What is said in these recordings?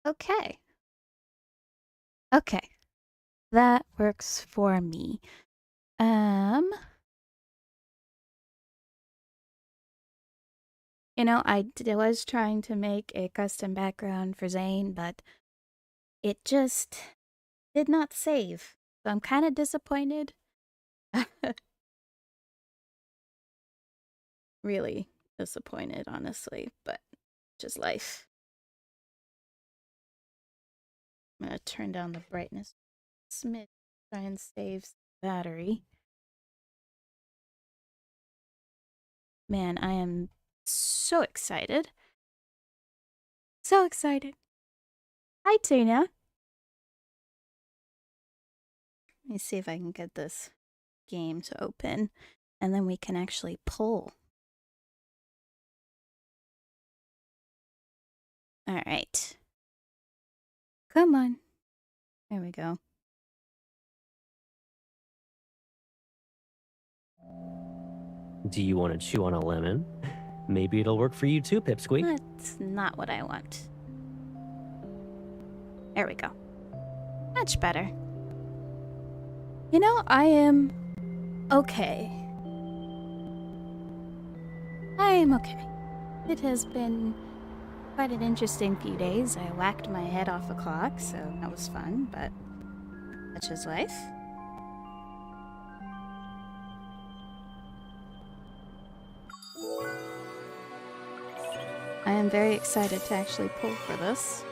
Okay. Okay. That works for me. I was trying to make a custom background for Zayne, but it just did not save. So I'm kind of disappointed. Really disappointed, honestly, but just life. I'm gonna turn down the brightness a smidge, try and save battery. Man, I am so excited. So excited. Hi, Tina. Let me see if I can get this game to open, and then we can actually pull. All right. Come on. There we go. Do you want to chew on a lemon? Maybe it'll work for you too, Pipsqueak. That's not what I want. There we go. Much better. You know, I am okay. I am okay. It has been quite an interesting few days. I whacked my head off a clock, so that was fun, but such is life. I am very excited to actually pull for this.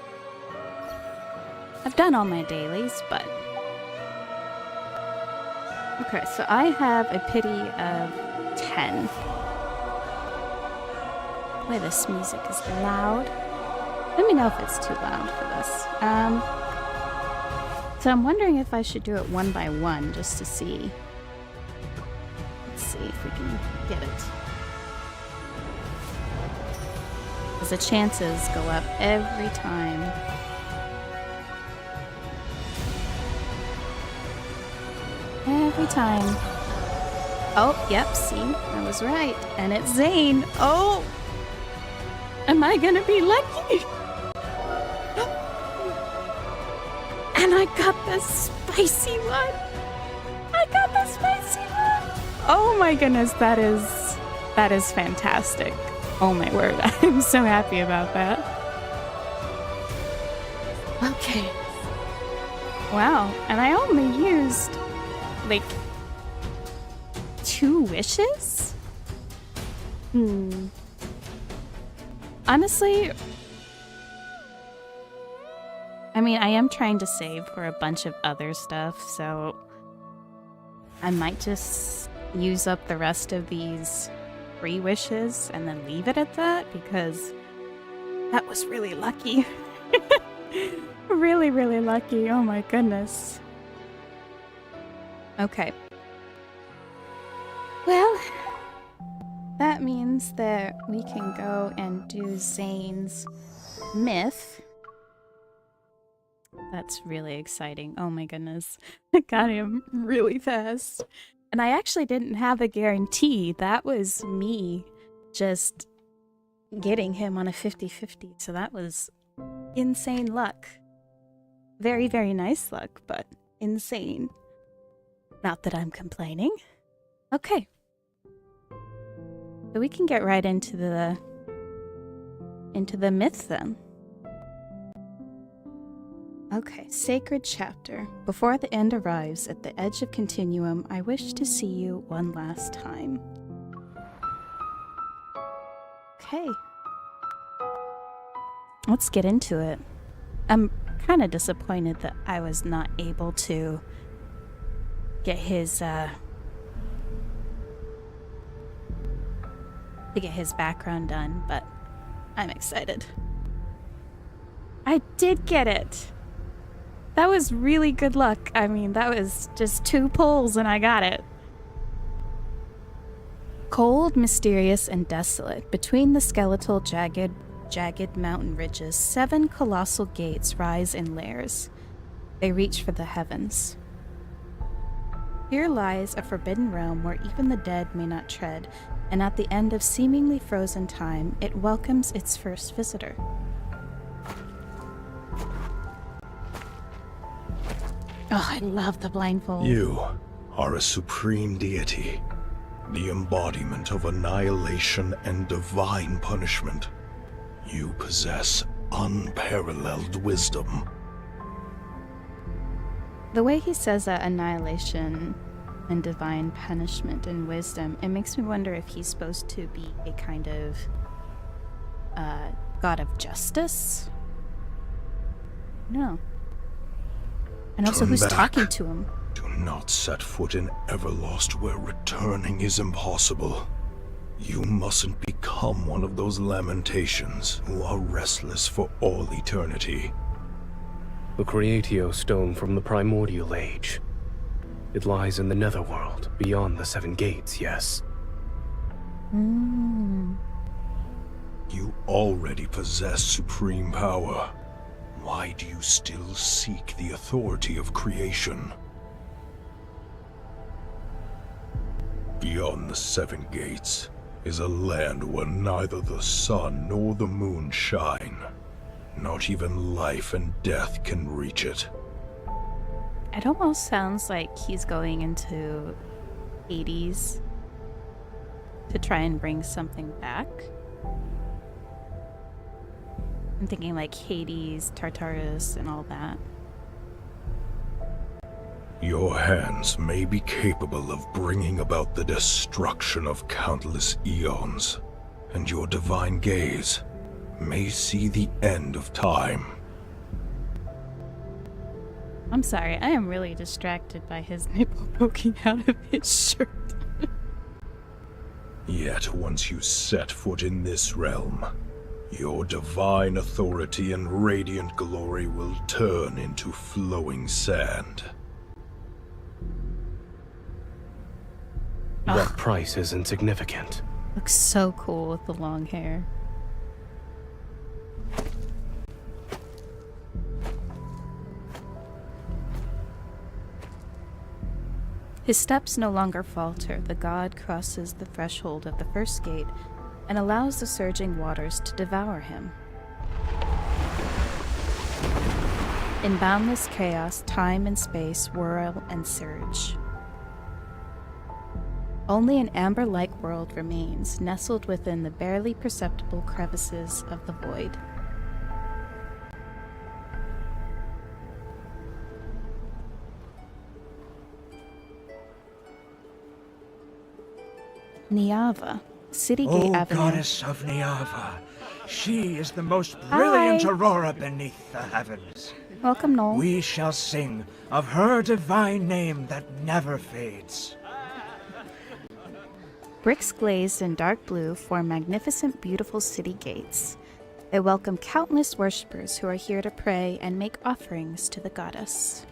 I've done all my dailies, but... Okay, so I have a pity of 10. Boy, this music is loud. Let me know if it's too loud for this. So I'm wondering if I should do it one by one just to see. Let's see if we can get it. Because the chances go up every time. Every time. Oh, yep, see? I was right. And it's Zayne. Oh! Am I gonna be lucky? And I got the spicy one! I got the spicy one! Oh my goodness, that is fantastic. Oh my word, I'm so happy about that. Okay. Wow, and I only used, like, 2 wishes? Honestly, I mean, I am trying to save for a bunch of other stuff, so I might just use up the rest of these 3 wishes and then leave it at that, because that was really lucky. Really, really lucky. Oh my goodness. Okay. Well, that means that we can go and do Zayne's myth. That's really exciting. Oh my goodness. I got him really fast. And I actually didn't have a guarantee. That was me just getting him on a 50-50. So that was insane luck. Very, very nice luck, but insane. Not that I'm complaining. Okay. So we can get right into the myth then. Okay, sacred chapter. Before the end arrives at the edge of continuum, I wish to see you one last time. Okay. Let's get into it. I'm kind of disappointed that I was not able to get his background done, but I'm excited. I did get it! That was really good luck. I mean, that was just 2 pulls and I got it. Cold, mysterious, and desolate, between the skeletal, jagged mountain ridges, 7 colossal gates rise in layers. They reach for the heavens. Here lies a forbidden realm where even the dead may not tread, and at the end of seemingly frozen time, it welcomes its first visitor. Oh, I love the blindfold. You are a supreme deity, the embodiment of annihilation and divine punishment. You possess unparalleled wisdom. The way he says that annihilation and divine punishment and wisdom, it makes me wonder if he's supposed to be a kind of god of justice? No. And also, who's talking to him? Do not set foot in Everlost where returning is impossible. You mustn't become one of those lamentations who are restless for all eternity. The Creatio Stone from the Primordial Age. It lies in the Netherworld, beyond the Seven Gates, yes. You already possess supreme power. Why do you still seek the authority of creation? Beyond the Seven Gates is a land where neither the sun nor the moon shine. Not even life and death can reach it. It almost sounds like he's going into Hades to try and bring something back. I'm thinking like Hades, Tartarus, and all that. Your hands may be capable of bringing about the destruction of countless eons, and your divine gaze may see the end of time. I'm sorry, I am really distracted by his nipple poking out of his shirt. Yet once you set foot in this realm, your divine authority and radiant glory will turn into flowing sand. That price is insignificant. Looks so cool with the long hair. His steps no longer falter. The god crosses the threshold of the first gate and allows the surging waters to devour him. In boundless chaos, time and space whirl and surge. Only an amber-like world remains, nestled within the barely perceptible crevices of the void. Niava, City Gate Avenue. Goddess of Niava, she is the most brilliant aurora beneath the heavens. Welcome, Noel. We shall sing of her divine name that never fades. Bricks glazed in dark blue form magnificent, beautiful city gates. They welcome countless worshippers who are here to pray and make offerings to the goddess.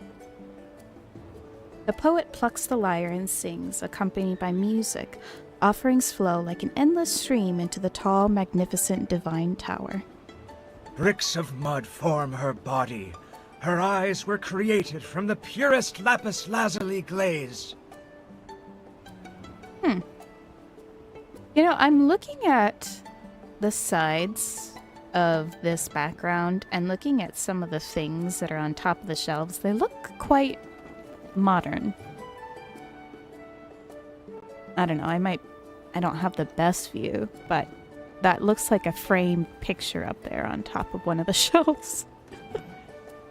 The poet plucks the lyre and sings, accompanied by music. Offerings flow like an endless stream into the tall, magnificent divine tower. Bricks of mud form her body. Her eyes were created from the purest lapis lazuli glaze. You know, I'm looking at the sides of this background and looking at some of the things that are on top of the shelves. They look quite modern. I don't know, I don't have the best view, but that looks like a framed picture up there on top of one of the shelves.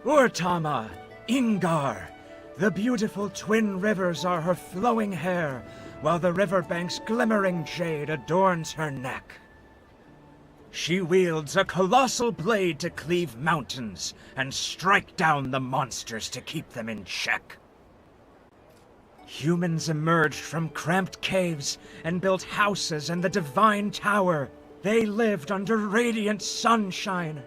Urtama, Ingar, the beautiful twin rivers are her flowing hair, while the riverbank's glimmering jade adorns her neck. She wields a colossal blade to cleave mountains and strike down the monsters to keep them in check. Humans emerged from cramped caves and built houses in the divine tower. They lived under radiant sunshine.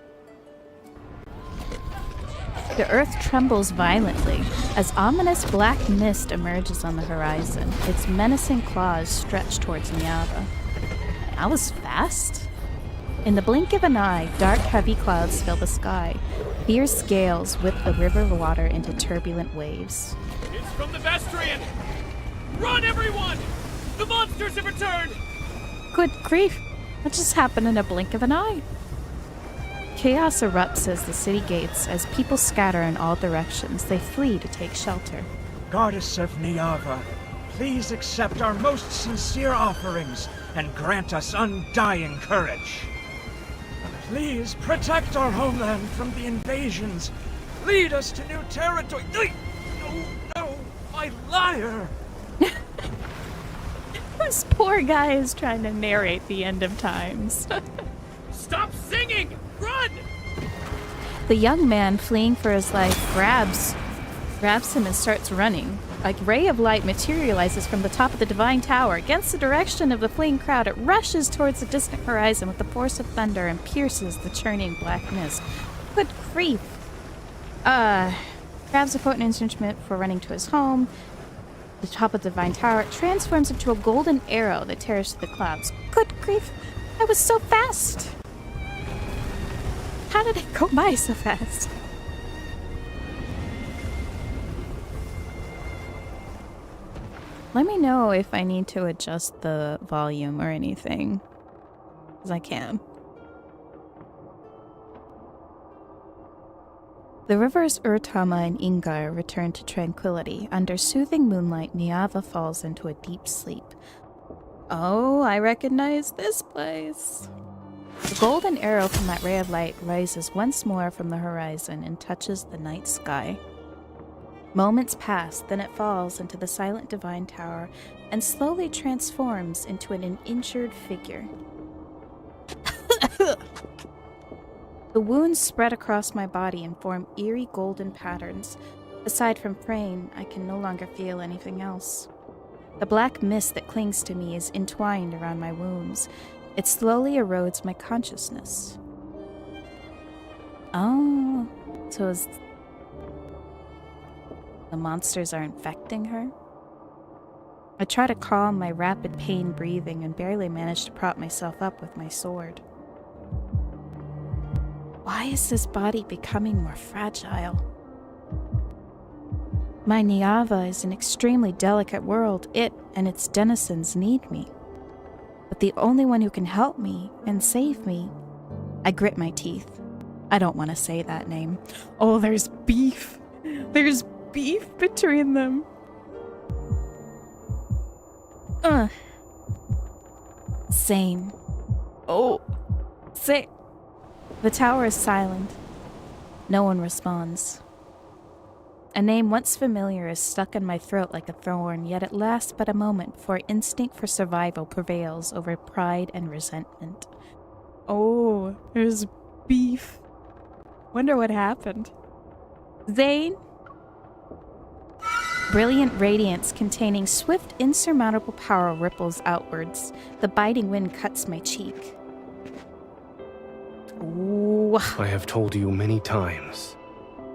The earth trembles violently as ominous black mist emerges on the horizon. Its menacing claws stretch towards Niava. That was fast. In the blink of an eye, dark, heavy clouds fill the sky. Fierce gales whip the river water into turbulent waves. It's from the Vestrian! Run, everyone! The monsters have returned! Good grief! That just happened in a blink of an eye. Chaos erupts as the city gates, as people scatter in all directions. They flee to take shelter. Goddess of Niava, please accept our most sincere offerings and grant us undying courage. Please protect our homeland from the invasions. Lead us to new territory. No, my lyre! This poor guy is trying to narrate the end of times. Stop singing! Run! The young man, fleeing for his life, grabs him and starts running. A ray of light materializes from the top of the divine tower. Against the direction of the fleeing crowd, it rushes towards the distant horizon with the force of thunder and pierces the churning black mist. Good grief. Grabs a potent instrument for running to his home. The top of the divine tower, it transforms into a golden arrow that tears through the clouds. Good grief. I was so fast. How did it go by so fast? Let me know if I need to adjust the volume or anything, because I can. The rivers Urtama and Ingar return to tranquility. Under soothing moonlight, Niava falls into a deep sleep. Oh, I recognize this place. The golden arrow from that ray of light rises once more from the horizon and touches the night sky. Moments pass, then it falls into the silent divine tower and slowly transforms into an injured figure. The wounds spread across my body and form eerie golden patterns. Aside from pain, I can no longer feel anything else. The black mist that clings to me is entwined around my wounds. It slowly erodes my consciousness. Oh, so the monsters are infecting her? I try to calm my rapid pain breathing and barely manage to prop myself up with my sword. Why is this body becoming more fragile? My Niava is an extremely delicate world. It and its denizens need me. But the only one who can help me and save me... I grit my teeth. I don't want to say that name. Oh, there's beef. There's beef between them. Zayne. Oh, Zayne. The tower is silent. No one responds. A name once familiar is stuck in my throat like a thorn, yet it lasts but a moment before instinct for survival prevails over pride and resentment. Oh, there's beef. Wonder what happened. Zayne? Brilliant radiance containing swift, insurmountable power ripples outwards. The biting wind cuts my cheek. Ooh. I have told you many times,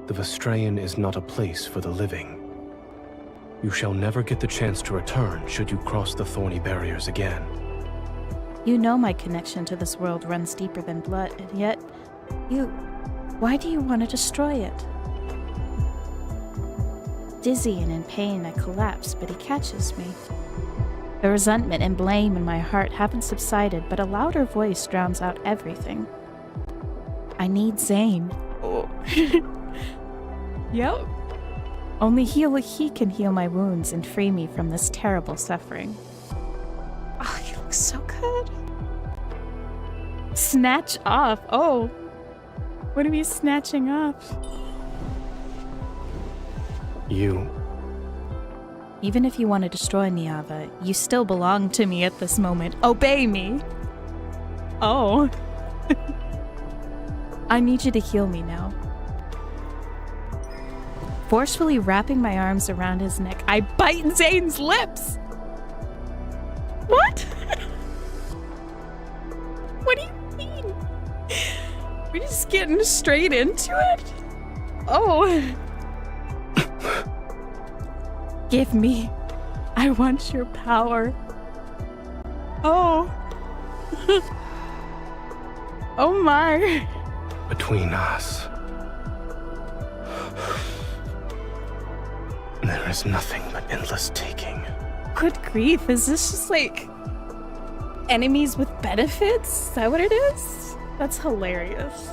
the Vestrayan is not a place for the living. You shall never get the chance to return should you cross the thorny barriers again. You know my connection to this world runs deeper than blood, and yet, why do you want to destroy it? Dizzy and in pain, I collapse, but he catches me. The resentment and blame in my heart haven't subsided, but a louder voice drowns out everything. I need Zayne. Oh. Yep. Only he can heal my wounds and free me from this terrible suffering. Oh, he looks so good. Snatch off. Oh. What are we snatching off? You. Even if you want to destroy Niava, you still belong to me at this moment. Obey me. Oh. I need you to heal me now. Forcefully wrapping my arms around his neck, I bite Zayne's lips! What? What do you mean? We're just getting straight into it? Oh. Give me. I want your power. Oh. Oh my. Between us, there is nothing but endless taking. Good grief, is this just like enemies with benefits? Is that what it is? That's hilarious.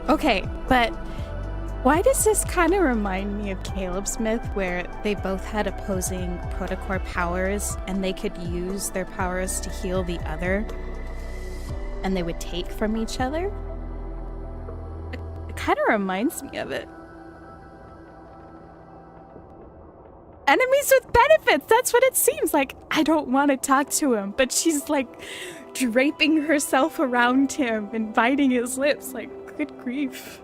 Okay, but why does this kind of remind me of Caleb's myth, where they both had opposing protocore powers and they could use their powers to heal the other, and they would take from each other? It kind of reminds me of it. Enemies with benefits, that's what it seems like. I don't want to talk to him, but she's like draping herself around him and biting his lips, like, good grief.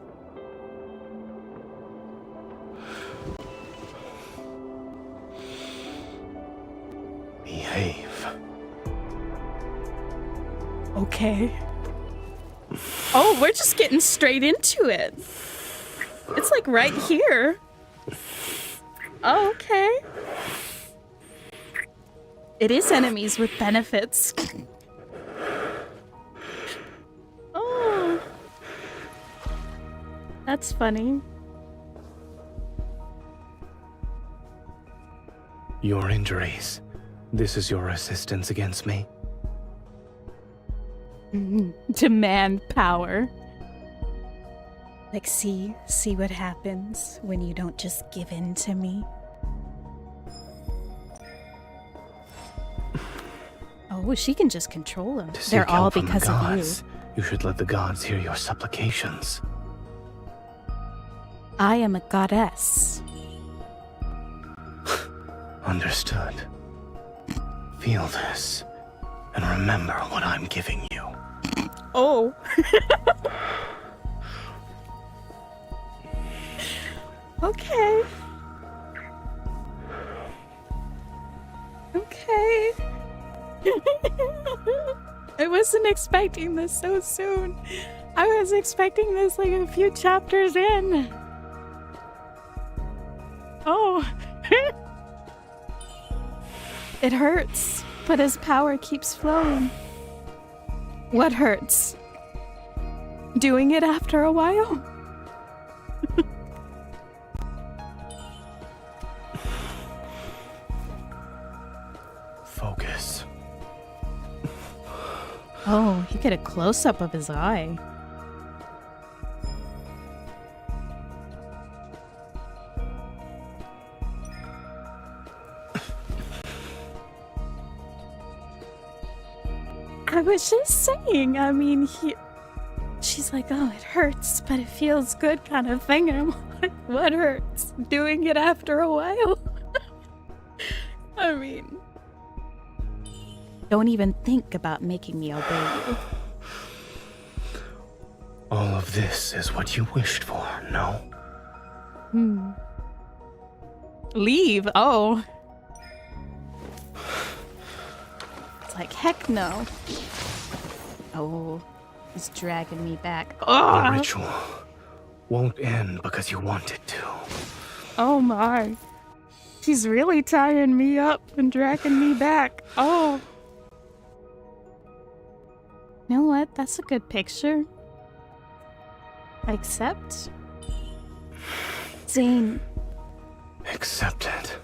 Behave. Okay. Oh, we're just getting straight into it. It's like right here. Oh, okay. It is enemies with benefits. Oh. That's funny. Your injuries. This is your resistance against me? Demand power. Like, see what happens when you don't just give in to me. Oh, she can just control them. To They're seek all help from the because of you. gods, you should let the gods hear your supplications. I am a goddess. Understood. Feel this, and remember what I'm giving you. Oh. Okay. Okay. I wasn't expecting this so soon. I was expecting this like a few chapters in. Oh. It hurts, but his power keeps flowing. What hurts? Doing it after a while? Focus. Oh, you get a close-up of his eye. I was just saying, I mean, she's like, oh, it hurts, but it feels good kind of thing. And I'm like, what hurts? Doing it after a while? I mean, don't even think about making me obey you. All of this is what you wished for, no? Leave? Oh. It's like, heck no. Oh, he's dragging me back. The Oh, ritual won't end because you want it to. oh my. She's really tying me up and dragging me back. Oh. You know what? That's a good picture. I accept. Zayne. Accept it.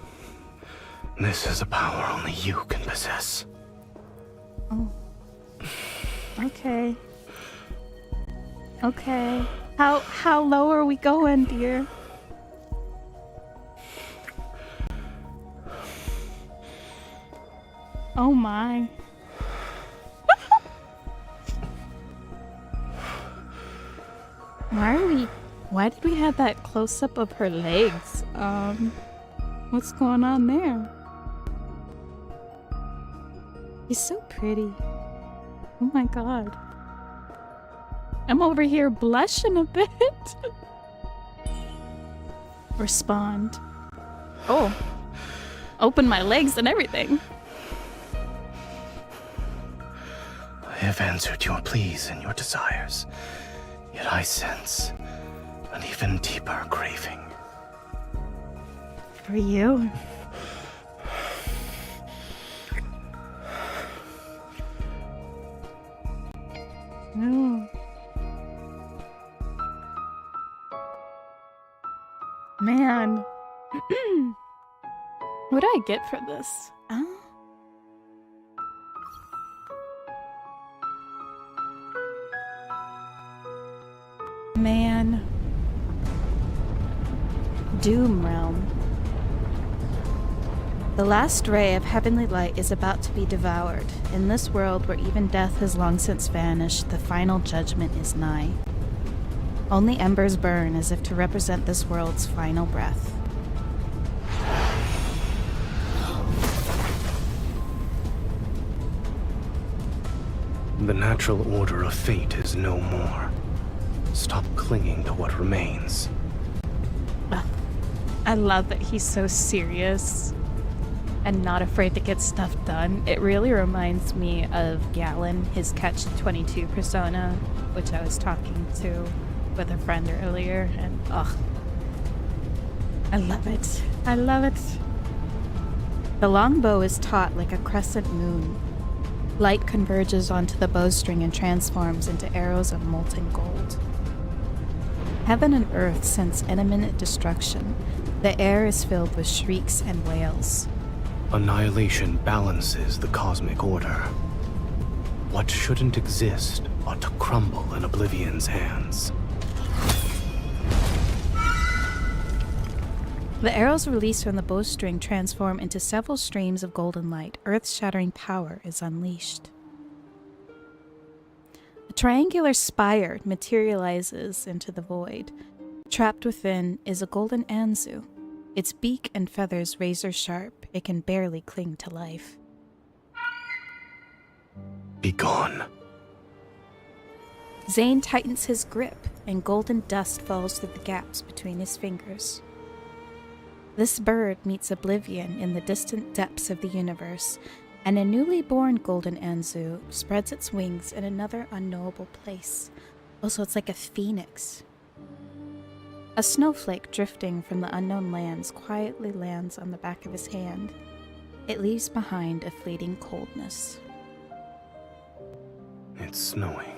This is a power only you can possess. Oh. Okay. Okay. How low are we going, dear? Oh my. Why did we have that close up of her legs? What's going on there? He's so pretty. Oh my god. I'm over here blushing a bit. Respond. Oh. Open my legs and everything. I have answered your pleas and your desires, yet I sense an even deeper craving. For you. No. Man. What do I get for this? Oh. Man. Doom Realm. The last ray of heavenly light is about to be devoured. In this world where even death has long since vanished, the final judgment is nigh. Only embers burn as if to represent this world's final breath. The natural order of fate is no more. Stop clinging to what remains. I love that he's so serious and not afraid to get stuff done. It really reminds me of Galen, his Catch-22 persona, which I was talking to with a friend earlier, and I love it. I love it. The longbow is taut like a crescent moon. Light converges onto the bowstring and transforms into arrows of molten gold. Heaven and earth sense imminent destruction. The air is filled with shrieks and wails. Annihilation balances the cosmic order. What shouldn't exist ought to crumble in Oblivion's hands. The arrows released from the bowstring transform into several streams of golden light. Earth-shattering power is unleashed. A triangular spire materializes into the void. Trapped within is a golden Anzu. Its beak and feathers razor sharp. It can barely cling to life. Be gone. Zayne tightens his grip, and golden dust falls through the gaps between his fingers. This bird meets Oblivion in the distant depths of the universe, and a newly born golden Anzu spreads its wings in another unknowable place. Also, it's like a phoenix. A snowflake drifting from the unknown lands quietly lands on the back of his hand. It leaves behind a fleeting coldness. It's snowing.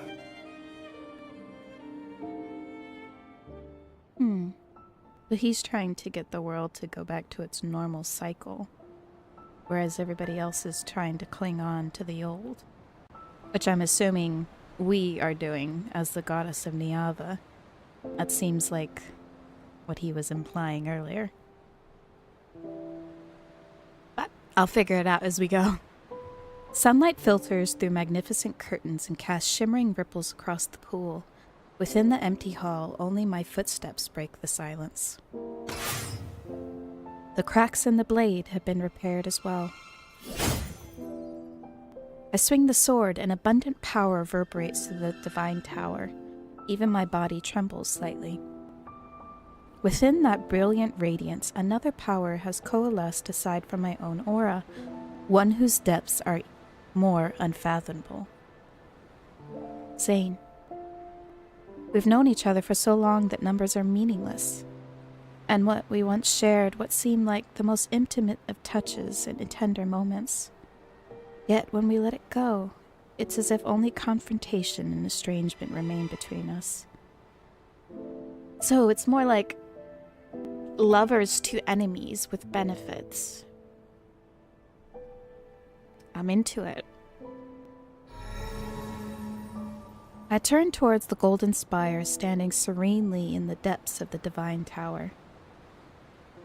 But he's trying to get the world to go back to its normal cycle, whereas everybody else is trying to cling on to the old. Which I'm assuming we are doing as the goddess of Niava. That seems like what he was implying earlier. But I'll figure it out as we go. Sunlight filters through magnificent curtains and casts shimmering ripples across the pool. Within the empty hall, only my footsteps break the silence. The cracks in the blade have been repaired as well. I swing the sword, and abundant power reverberates through the divine tower. Even my body trembles slightly. Within that brilliant radiance, another power has coalesced aside from my own aura, one whose depths are more unfathomable. Zayne. We've known each other for so long that numbers are meaningless. And what we once shared, what seemed like the most intimate of touches and tender moments. Yet when we let it go, it's as if only confrontation and estrangement remain between us. So it's more like lovers to enemies with benefits. I'm into it. I turn towards the golden spire standing serenely in the depths of the divine tower.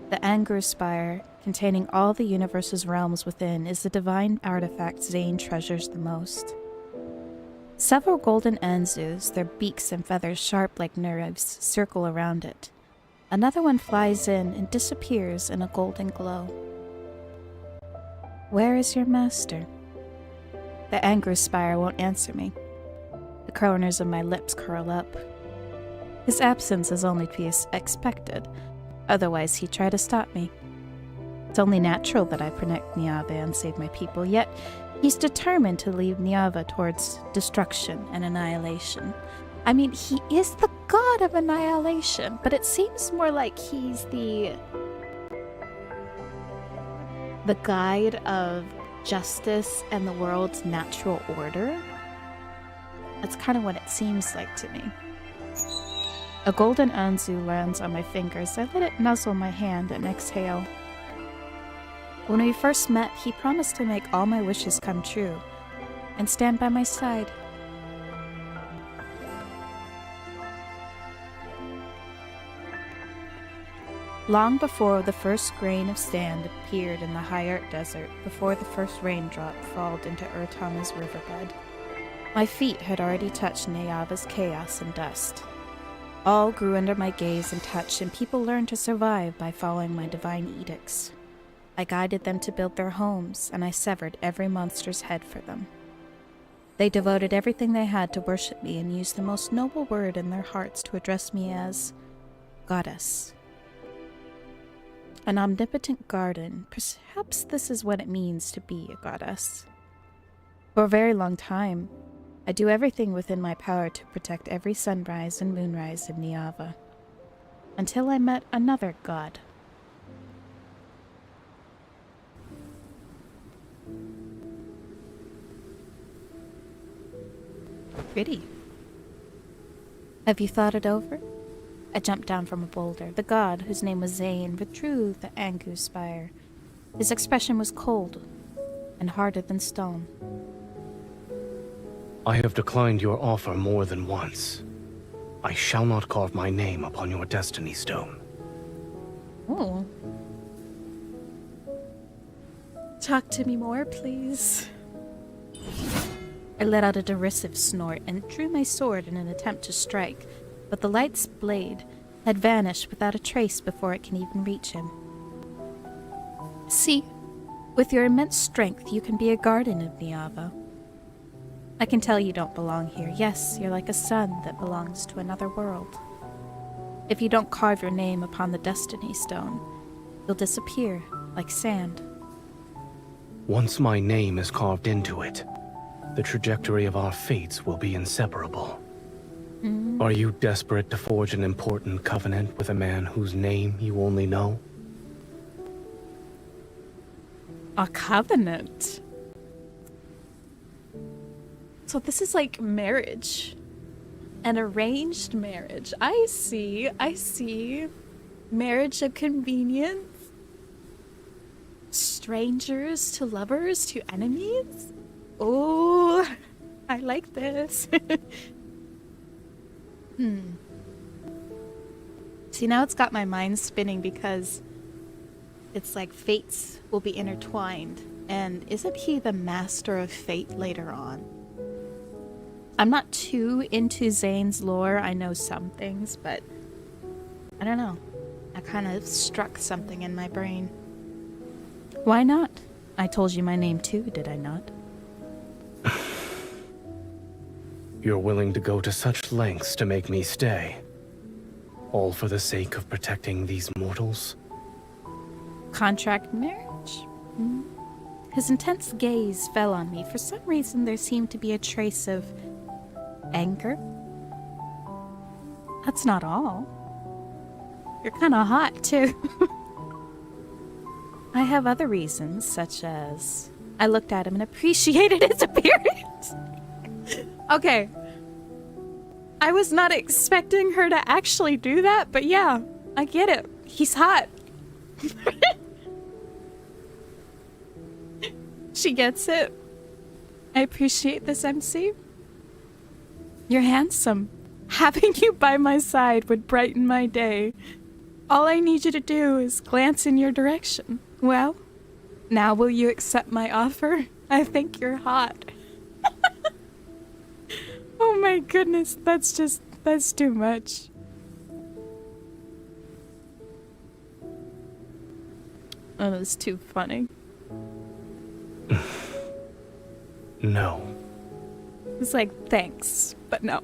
The Angry Spire, containing all the universe's realms within, is the divine artifact Zayne treasures the most. Several golden Anzus, their beaks and feathers sharp like knives, circle around it. Another one flies in and disappears in a golden glow. Where is your master? The Angry Spire won't answer me. The corners of my lips curl up. His absence is only to be expected, otherwise he'd try to stop me. It's only natural that I protect Niava and save my people, yet he's determined to lead Niava towards destruction and annihilation. I mean, he is the god of annihilation, but it seems more like he's the guide of justice and the world's natural order. That's kind of what it seems like to me. A golden Anzu lands on my fingers. I let it nuzzle my hand and exhale. When we first met, he promised to make all my wishes come true and stand by my side. Long before the first grain of sand appeared in the Hayart Desert, before the first raindrop falled into Urtama's riverbed, my feet had already touched Neava's chaos and dust. All grew under my gaze and touch, and people learned to survive by following my divine edicts. I guided them to build their homes, and I severed every monster's head for them. They devoted everything they had to worship me and used the most noble word in their hearts to address me as Goddess. An omnipotent garden, perhaps this is what it means to be a goddess. For a very long time, I do everything within my power to protect every sunrise and moonrise in Niava. Until I met another god. Pretty. Have you thought it over? I jumped down from a boulder. The god, whose name was Zayne, withdrew the Angu spire. His expression was cold and harder than stone. I have declined your offer more than once. I shall not carve my name upon your destiny stone. Oh. Talk to me more, please. I let out a derisive snort and drew my sword in an attempt to strike, but the light's blade had vanished without a trace before it can even reach him. See, with your immense strength, you can be a guardian of Niava. I can tell you don't belong here. Yes, you're like a sun that belongs to another world. If you don't carve your name upon the destiny stone, you'll disappear like sand. Once my name is carved into it, the trajectory of our fates will be inseparable. Are you desperate to forge an important covenant with a man whose name you only know? A covenant? So this is like marriage. An arranged marriage. I see. Marriage of convenience. Strangers to lovers to enemies. Oh, I like this. See, now it's got my mind spinning because it's like fates will be intertwined. And isn't he the master of fate later on? I'm not too into Zayne's lore. I know some things, but I don't know. I kind of struck something in my brain. Why not? I told you my name too, did I not? You're willing to go to such lengths to make me stay. All for the sake of protecting these mortals? Contract marriage? His intense gaze fell on me. For some reason, there seemed to be a trace of anger. That's not all. You're kind of hot, too. I have other reasons, such as I looked at him and appreciated his appearance. Okay. I was not expecting her to actually do that, but yeah, I get it. He's hot. She gets it. I appreciate this, MC. You're handsome. Having you by my side would brighten my day. All I need you to do is glance in your direction. Well, now will you accept my offer? I think you're hot. Oh my goodness, that's too much. Oh, that's too funny. No. It's like, thanks, but no.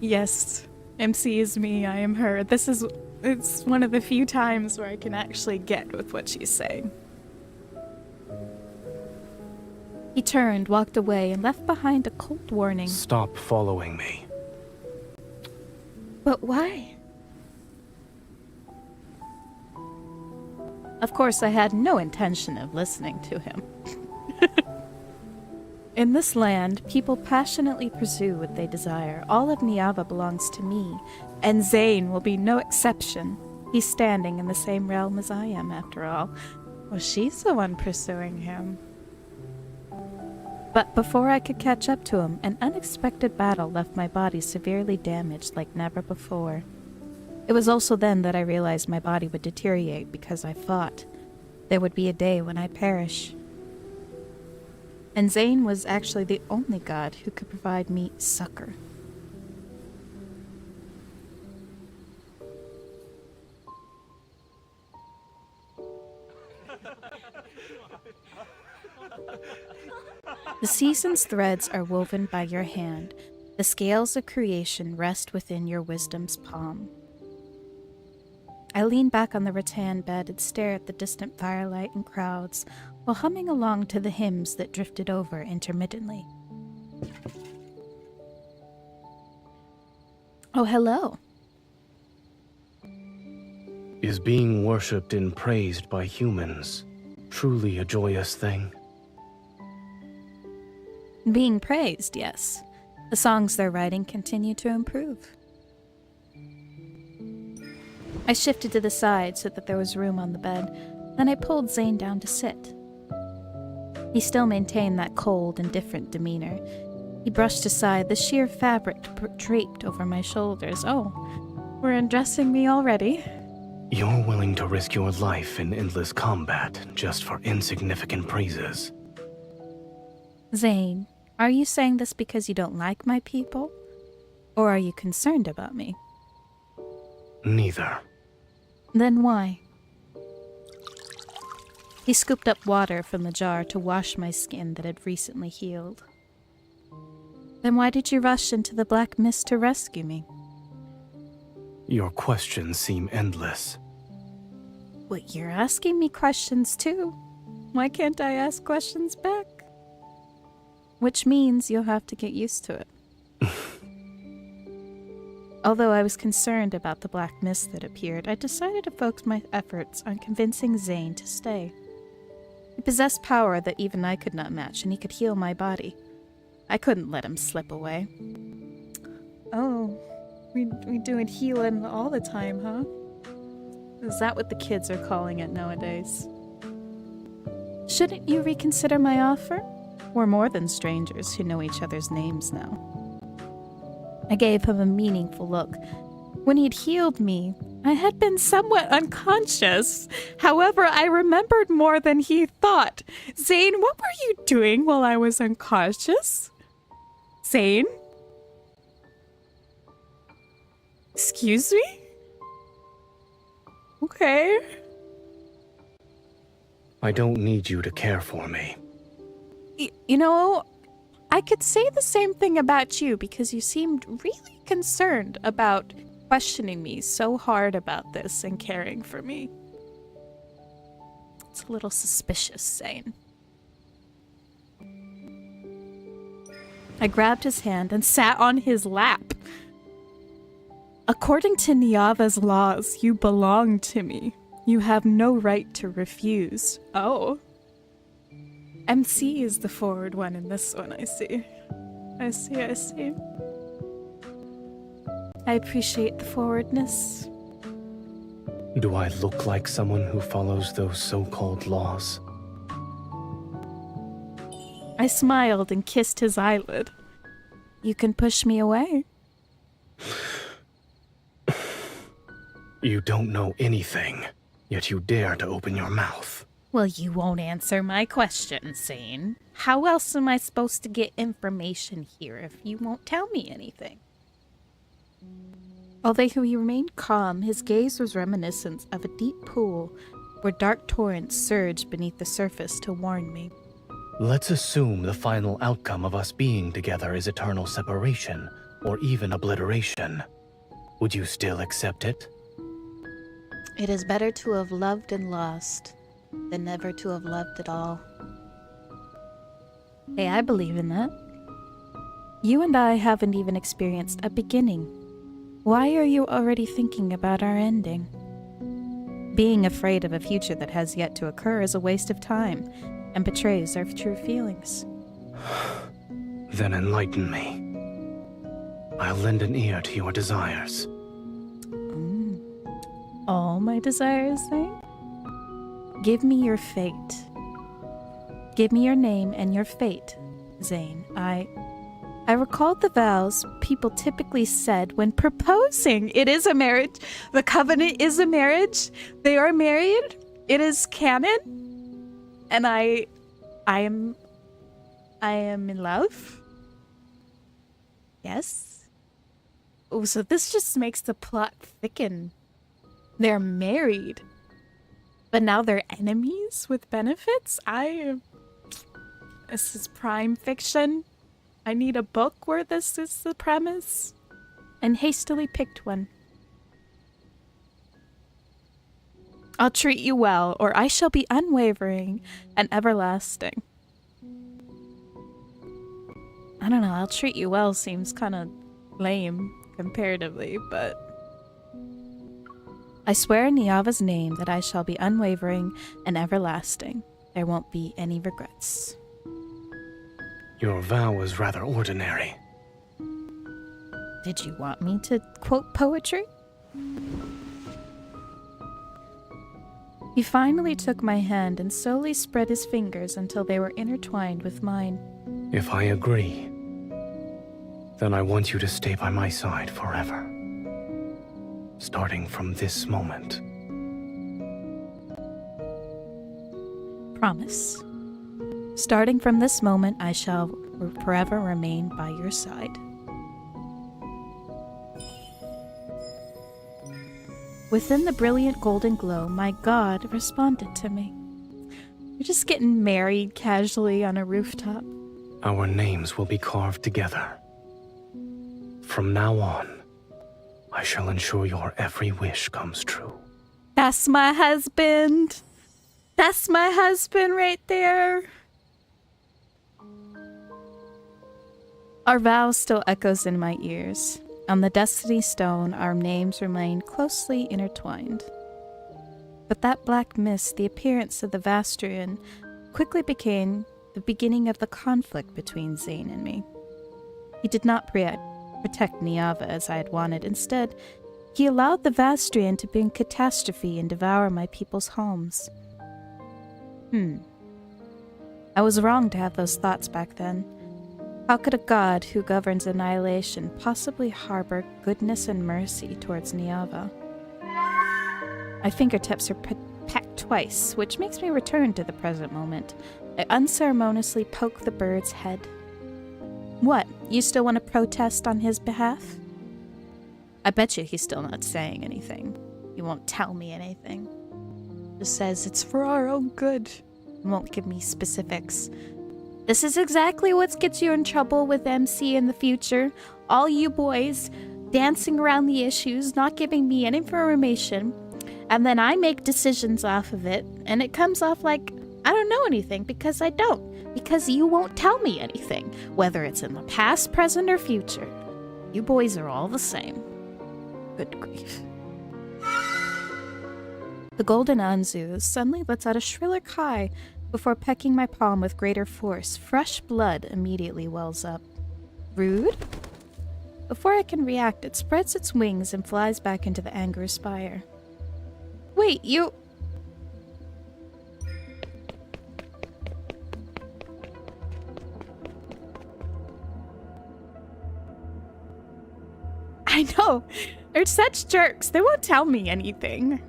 Yes, MC is me, I am her. It's one of the few times where I can actually get with what she's saying. He turned, walked away, and left behind a cold warning. Stop following me. But why? Of course, I had no intention of listening to him. In this land, people passionately pursue what they desire. All of Niava belongs to me, and Zayne will be no exception. He's standing in the same realm as I am, after all. Well, she's the one pursuing him. But before I could catch up to him, an unexpected battle left my body severely damaged like never before. It was also then that I realized my body would deteriorate because I thought there would be a day when I'd perish. And Zayne was actually the only god who could provide me succor. The season's threads are woven by your hand. The scales of creation rest within your wisdom's palm. I lean back on the rattan bed and stare at the distant firelight and crowds while humming along to the hymns that drifted over intermittently. Oh, hello. Is being worshipped and praised by humans truly a joyous thing? Being praised, yes. The songs they're writing continue to improve. I shifted to the side so that there was room on the bed, then I pulled Zayne down to sit. He still maintained that cold, indifferent demeanor. He brushed aside the sheer fabric draped over my shoulders. Oh, we're undressing me already? You're willing to risk your life in endless combat just for insignificant praises. Zayne, are you saying this because you don't like my people? Or are you concerned about me? Neither. Then why? He scooped up water from the jar to wash my skin that had recently healed. Then why did you rush into the black mist to rescue me? Your questions seem endless. What, you're asking me questions too? Why can't I ask questions back? Which means you'll have to get used to it. Although I was concerned about the black mist that appeared, I decided to focus my efforts on convincing Zayne to stay. He possessed power that even I could not match, and he could heal my body. I couldn't let him slip away. Oh, we doing healing all the time, huh? Is that what the kids are calling it nowadays? Shouldn't you reconsider my offer? We're more than strangers who know each other's names now. I gave him a meaningful look. When he'd healed me, I had been somewhat unconscious. However, I remembered more than he thought. Zayne, what were you doing while I was unconscious? Zayne? Excuse me? Okay. I don't need you to care for me. You know, I could say the same thing about you because you seemed really concerned about questioning me so hard about this and caring for me. It's a little suspicious, Zayne. I grabbed his hand and sat on his lap. According to Niava's laws, you belong to me. You have no right to refuse. Oh. MC is the forward one in this one, I see. I see. I appreciate the forwardness. Do I look like someone who follows those so-called laws? I smiled and kissed his eyelid. You can push me away. You don't know anything, yet you dare to open your mouth. Well, you won't answer my question, Zayne. How else am I supposed to get information here if you won't tell me anything? Although he remained calm, his gaze was reminiscent of a deep pool where dark torrents surged beneath the surface to warn me. Let's assume the final outcome of us being together is eternal separation, or even obliteration. Would you still accept it? It is better to have loved and lost than never to have loved at all. Hey, I believe in that. You and I haven't even experienced a beginning. Why are you already thinking about our ending? Being afraid of a future that has yet to occur is a waste of time and betrays our true feelings. Then enlighten me. I'll lend an ear to your desires. All my desires, Zayne? Give me your fate. Give me your name and your fate, Zayne. I I recalled the vows people typically said when proposing. It is a marriage. The covenant is a marriage. They are married. It is canon. And I am in love. Yes. Oh, so this just makes the plot thicken. They're married. But now they're enemies with benefits? This is prime fiction. I need a book where this is the premise. And hastily picked one. I'll treat you well, or I shall be unwavering and everlasting. I don't know, I'll treat you well seems kind of lame comparatively, but... I swear in Niava's name that I shall be unwavering and everlasting. There won't be any regrets. Your vow is rather ordinary. Did you want me to quote poetry? He finally took my hand and slowly spread his fingers until they were intertwined with mine. If I agree, then I want you to stay by my side forever. Starting from this moment. Promise. Starting from this moment, I shall forever remain by your side. Within the brilliant golden glow, my god responded to me. We're just getting married casually on a rooftop. Our names will be carved together. From now on, I shall ensure your every wish comes true. That's my husband. That's my husband right there. Our vow still echoes in my ears. On the destiny stone, our names remain closely intertwined. But that black mist, the appearance of the Vastrian, quickly became the beginning of the conflict between Zayne and me. He did not protect Niava as I had wanted. Instead, he allowed the Vastrian to bring catastrophe and devour my people's homes. I was wrong to have those thoughts back then. How could a god who governs annihilation possibly harbor goodness and mercy towards Niava? My fingertips are packed twice, which makes me return to the present moment. I unceremoniously poke the bird's head. What, you still want to protest on his behalf? I bet you he's still not saying anything. He won't tell me anything. Just says it's for our own good. He won't give me specifics. This is exactly what gets you in trouble with MC in the future. All you boys dancing around the issues, not giving me any information, and then I make decisions off of it, and it comes off like I don't know anything because I don't. Because you won't tell me anything, whether it's in the past, present, or future. You boys are all the same. Good grief. The golden Anzu suddenly lets out a shriller cry before pecking my palm with greater force. Fresh blood immediately wells up. Rude? Before I can react, it spreads its wings and flies back into the anger spire. Wait, you... I know! They're such jerks. They won't tell me anything.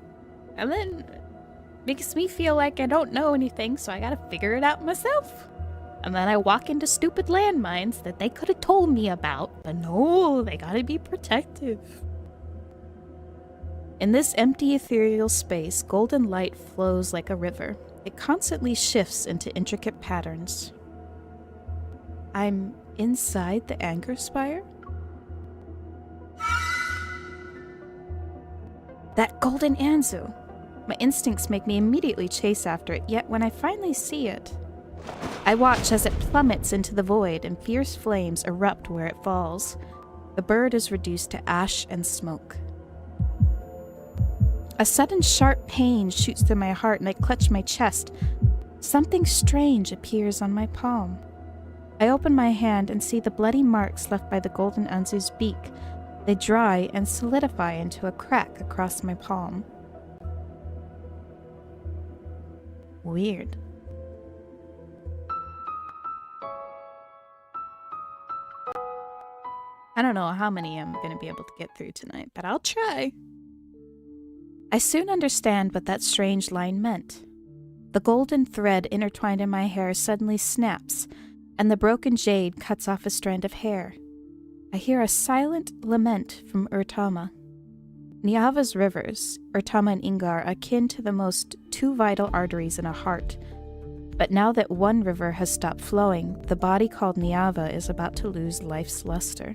And then... makes me feel like I don't know anything, so I gotta figure it out myself. And then I walk into stupid landmines that they could have told me about, but no, they gotta be protective. In this empty ethereal space, golden light flows like a river. It constantly shifts into intricate patterns. I'm inside the anger spire? That golden Anzu! My instincts make me immediately chase after it, yet when I finally see it, I watch as it plummets into the void and fierce flames erupt where it falls. The bird is reduced to ash and smoke. A sudden sharp pain shoots through my heart and I clutch my chest. Something strange appears on my palm. I open my hand and see the bloody marks left by the golden Anzu's beak. They dry and solidify into a crack across my palm. Weird. I don't know how many I'm going to be able to get through tonight, but I'll try. I soon understand what that strange line meant. The golden thread intertwined in my hair suddenly snaps, and the broken jade cuts off a strand of hair. I hear a silent lament from Urtama. Niava's rivers, Urtama and Ingar, are akin to the most two vital arteries in a heart. But now that one river has stopped flowing, the body called Niava is about to lose life's luster.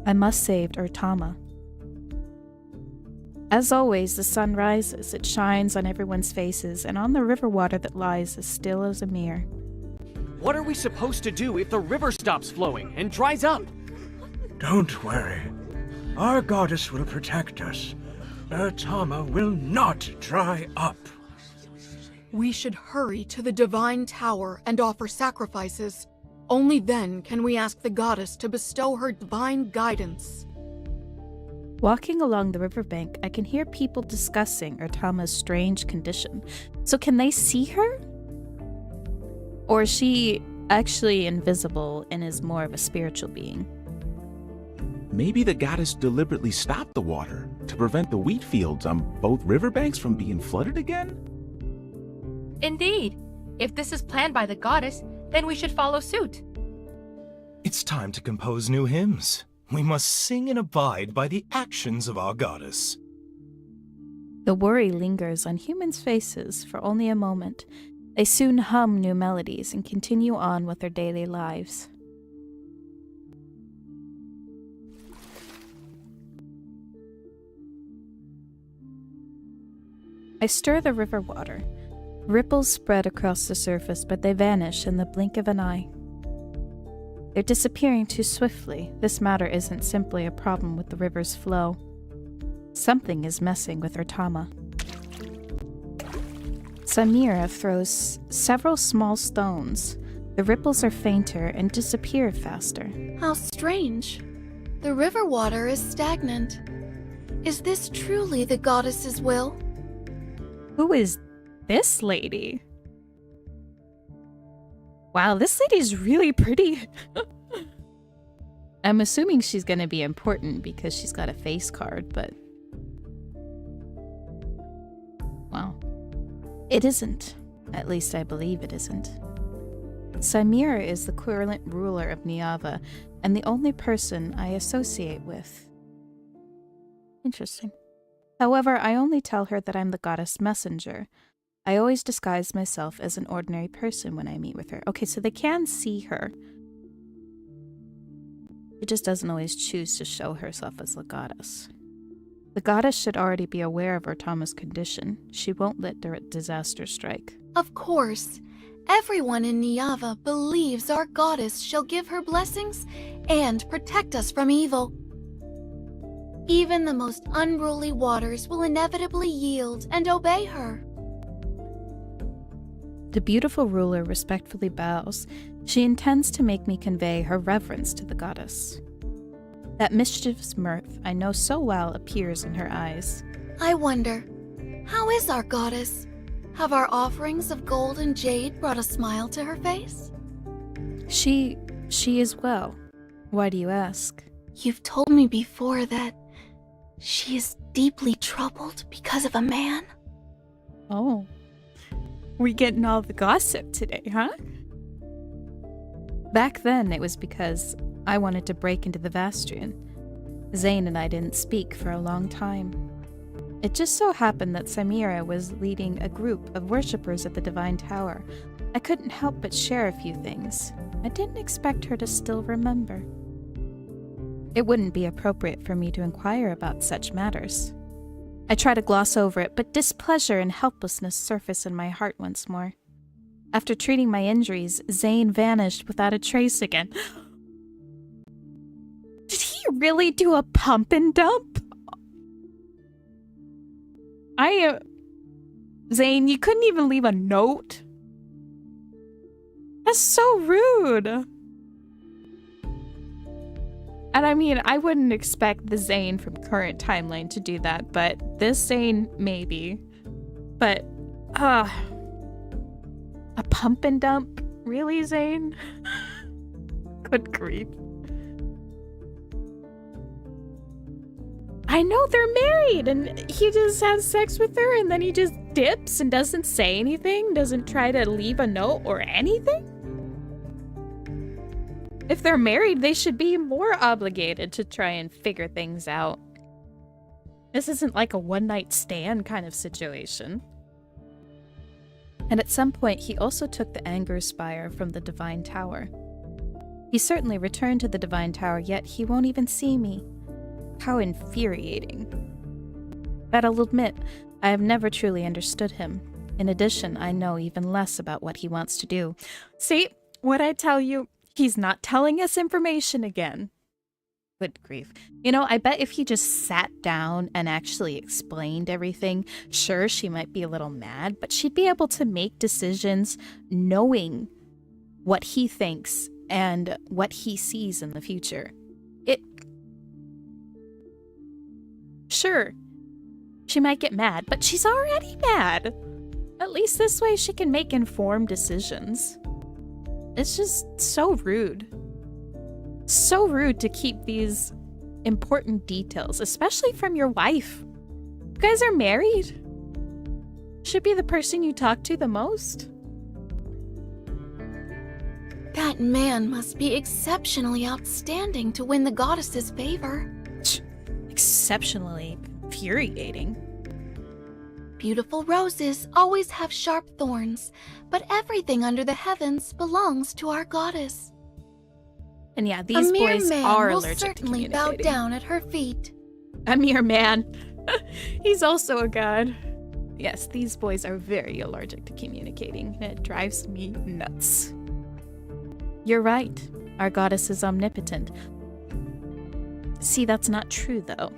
I must save Urtama. As always, the sun rises. It shines on everyone's faces, and on the river water that lies as still as a mirror. What are we supposed to do if the river stops flowing and dries up? Don't worry. Our goddess will protect us. Urtama will not dry up. We should hurry to the Divine Tower and offer sacrifices. Only then can we ask the goddess to bestow her divine guidance. Walking along the riverbank, I can hear people discussing Urtama's strange condition. So can they see her? Or is she actually invisible and is more of a spiritual being? Maybe the goddess deliberately stopped the water to prevent the wheat fields on both riverbanks from being flooded again? Indeed. If this is planned by the goddess, then we should follow suit. It's time to compose new hymns. We must sing and abide by the actions of our goddess. The worry lingers on humans' faces for only a moment. They soon hum new melodies and continue on with their daily lives. I stir the river water. Ripples spread across the surface, but they vanish in the blink of an eye. They're disappearing too swiftly. This matter isn't simply a problem with the river's flow. Something is messing with Urtama. Samira throws several small stones. The ripples are fainter and disappear faster. How strange. The river water is stagnant. Is this truly the goddess's will? Who is this lady? Wow, this lady's really pretty. I'm assuming she's going to be important because she's got a face card, but... well, it isn't. At least I believe it isn't. Samira is the current ruler of Niava and the only person I associate with. Interesting. However, I only tell her that I'm the goddess messenger. I always disguise myself as an ordinary person when I meet with her. Okay, so they can see her. She just doesn't always choose to show herself as the goddess. The goddess should already be aware of Urtama's condition. She won't let the disaster strike. Of course. Everyone in Niava believes our goddess shall give her blessings and protect us from evil. Even the most unruly waters will inevitably yield and obey her. The beautiful ruler respectfully bows. She intends to make me convey her reverence to the goddess. That mischievous mirth I know so well appears in her eyes. I wonder, how is our goddess? Have our offerings of gold and jade brought a smile to her face? She is well. Why do you ask? You've told me before that she is deeply troubled because of a man. Oh. We getting all the gossip today, huh? Back then, it was because I wanted to break into the Vastrian. Zayne and I didn't speak for a long time. It just so happened that Samira was leading a group of worshippers at the Divine Tower. I couldn't help but share a few things. I didn't expect her to still remember. It wouldn't be appropriate for me to inquire about such matters. I try to gloss over it, but displeasure and helplessness surface in my heart once more. After treating my injuries, Zayne vanished without a trace again. Did he really do a pump and dump? Zayne, you couldn't even leave a note? That's so rude. And I mean, I wouldn't expect the Zayne from current timeline to do that, but this Zayne, maybe. But, a pump and dump? Really, Zayne? Good grief. I know they're married, and he just has sex with her, and then he just dips and doesn't say anything, doesn't try to leave a note or anything? If they're married, they should be more obligated to try and figure things out. This isn't like a one-night stand kind of situation. And at some point, he also took the Anger Spire from the Divine Tower. He certainly returned to the Divine Tower, yet he won't even see me. How infuriating. But I'll admit, I have never truly understood him. In addition, I know even less about what he wants to do. See, what I tell you, he's not telling us information again. Good grief. You know, I bet if he just sat down and actually explained everything, sure, she might be a little mad, but she'd be able to make decisions knowing what he thinks and what he sees in the future. Sure, she might get mad, but she's already mad. At least this way she can make informed decisions. It's just so rude. So rude to keep these important details, especially from your wife. You guys are married. Should be the person you talk to the most. That man must be exceptionally outstanding to win the goddess's favor. Exceptionally infuriating. Beautiful roses always have sharp thorns, but everything under the heavens belongs to our goddess. And yeah, these boys are allergic to certainly bow communicating. down at her feet. A mere man. He's also a god. Yes, these boys are very allergic to communicating, and it drives me nuts. You're right. Our goddess is omnipotent. See, that's not true, though.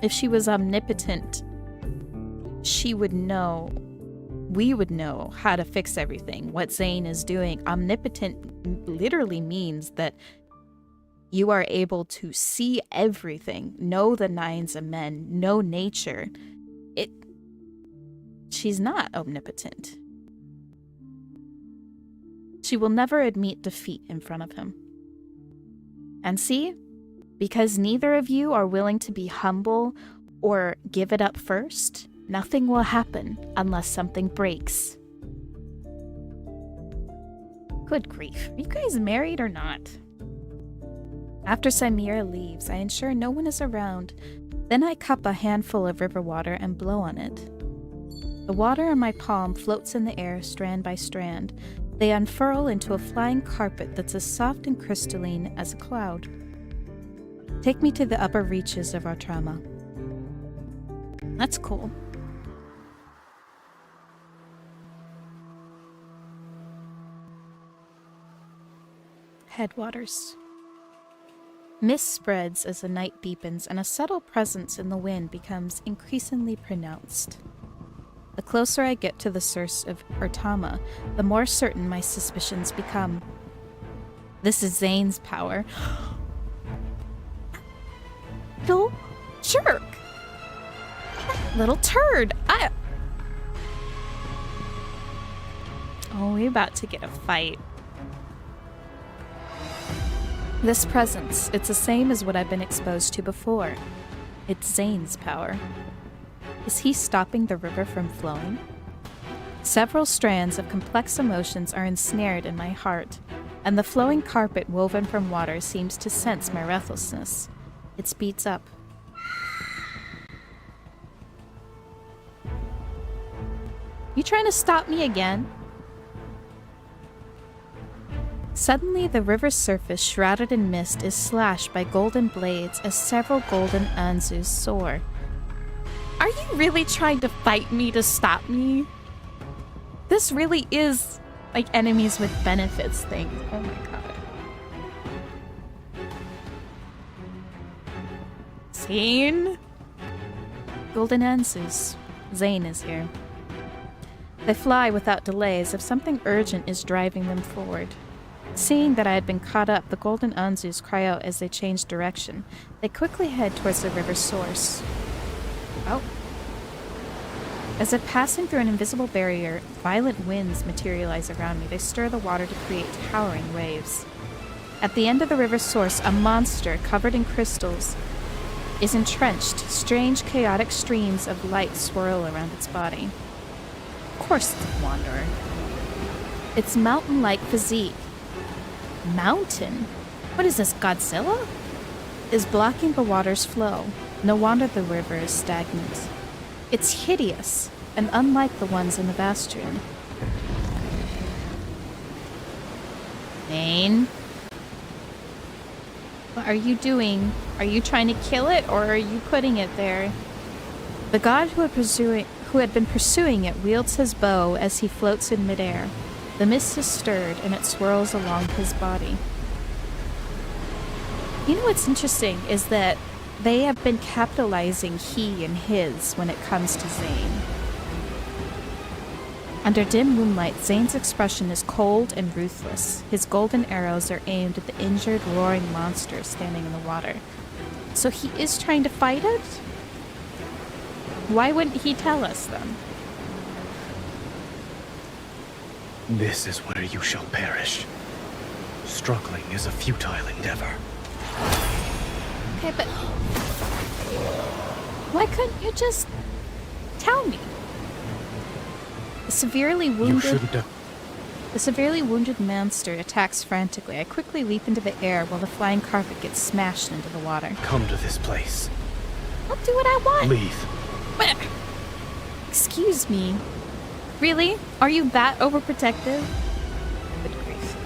If she was omnipotent, she would know, we would know how to fix everything, what Zayne is doing. Omnipotent literally means that you are able to see everything, know the nines of men, know nature. She's not omnipotent. She will never admit defeat in front of him. And see? Because neither of you are willing to be humble or give it up first, nothing will happen unless something breaks. Good grief. Are you guys married or not? After Samira leaves, I ensure no one is around. Then I cup a handful of river water and blow on it. The water in my palm floats in the air strand by strand. They unfurl into a flying carpet that's as soft and crystalline as a cloud. Take me to the upper reaches of our trauma. That's cool. Headwaters. Mist spreads as the night deepens, and a subtle presence in the wind becomes increasingly pronounced. The closer I get to the source of Urtama, the more certain my suspicions become. This is Zayne's power. Little jerk! That little turd! Oh, we're about to get a fight. This presence, it's the same as what I've been exposed to before. It's Zayne's power. Is he stopping the river from flowing? Several strands of complex emotions are ensnared in my heart, and the flowing carpet woven from water seems to sense my restlessness. It speeds up. You trying to stop me again? Suddenly, the river's surface, shrouded in mist, is slashed by golden blades as several golden Anzus soar. Are you really trying to fight me to stop me? This really is like enemies with benefits thing. Oh my god. Zayne? Golden Anzus. Zayne is here. They fly without delay as if something urgent is driving them forward. Seeing that I had been caught up, the golden Anzus cry out as they change direction. They quickly head towards the river's source. Oh. As if passing through an invisible barrier, violent winds materialize around me. They stir the water to create towering waves. At the end of the river's source, a monster covered in crystals is entrenched. Strange, chaotic streams of light swirl around its body. Of course it's a wanderer. Its mountain-like physique. Mountain? What is this, Godzilla? Is blocking the water's flow. No wonder the river is stagnant. It's hideous, and unlike the ones in the Bastion. Zayne? What are you doing? Are you trying to kill it, or are you putting it there? The god who had been pursuing it wields his bow as he floats in midair. The mist is stirred, and it swirls along his body. You know what's interesting is that they have been capitalizing he and his when it comes to Zayne. Under dim moonlight, Zayne's expression is cold and ruthless. His golden arrows are aimed at the injured, roaring monster standing in the water. So he is trying to fight it? Why wouldn't he tell us then? This is where you shall perish. Struggling is a futile endeavor. Okay, but why couldn't you just tell me? The severely You shouldn't have. The severely wounded monster attacks frantically. I quickly leap into the air while the flying carpet gets smashed into the water. Come to this place. I'll do what I want. Leave. But, excuse me. Really? Are you that overprotective? Good grief.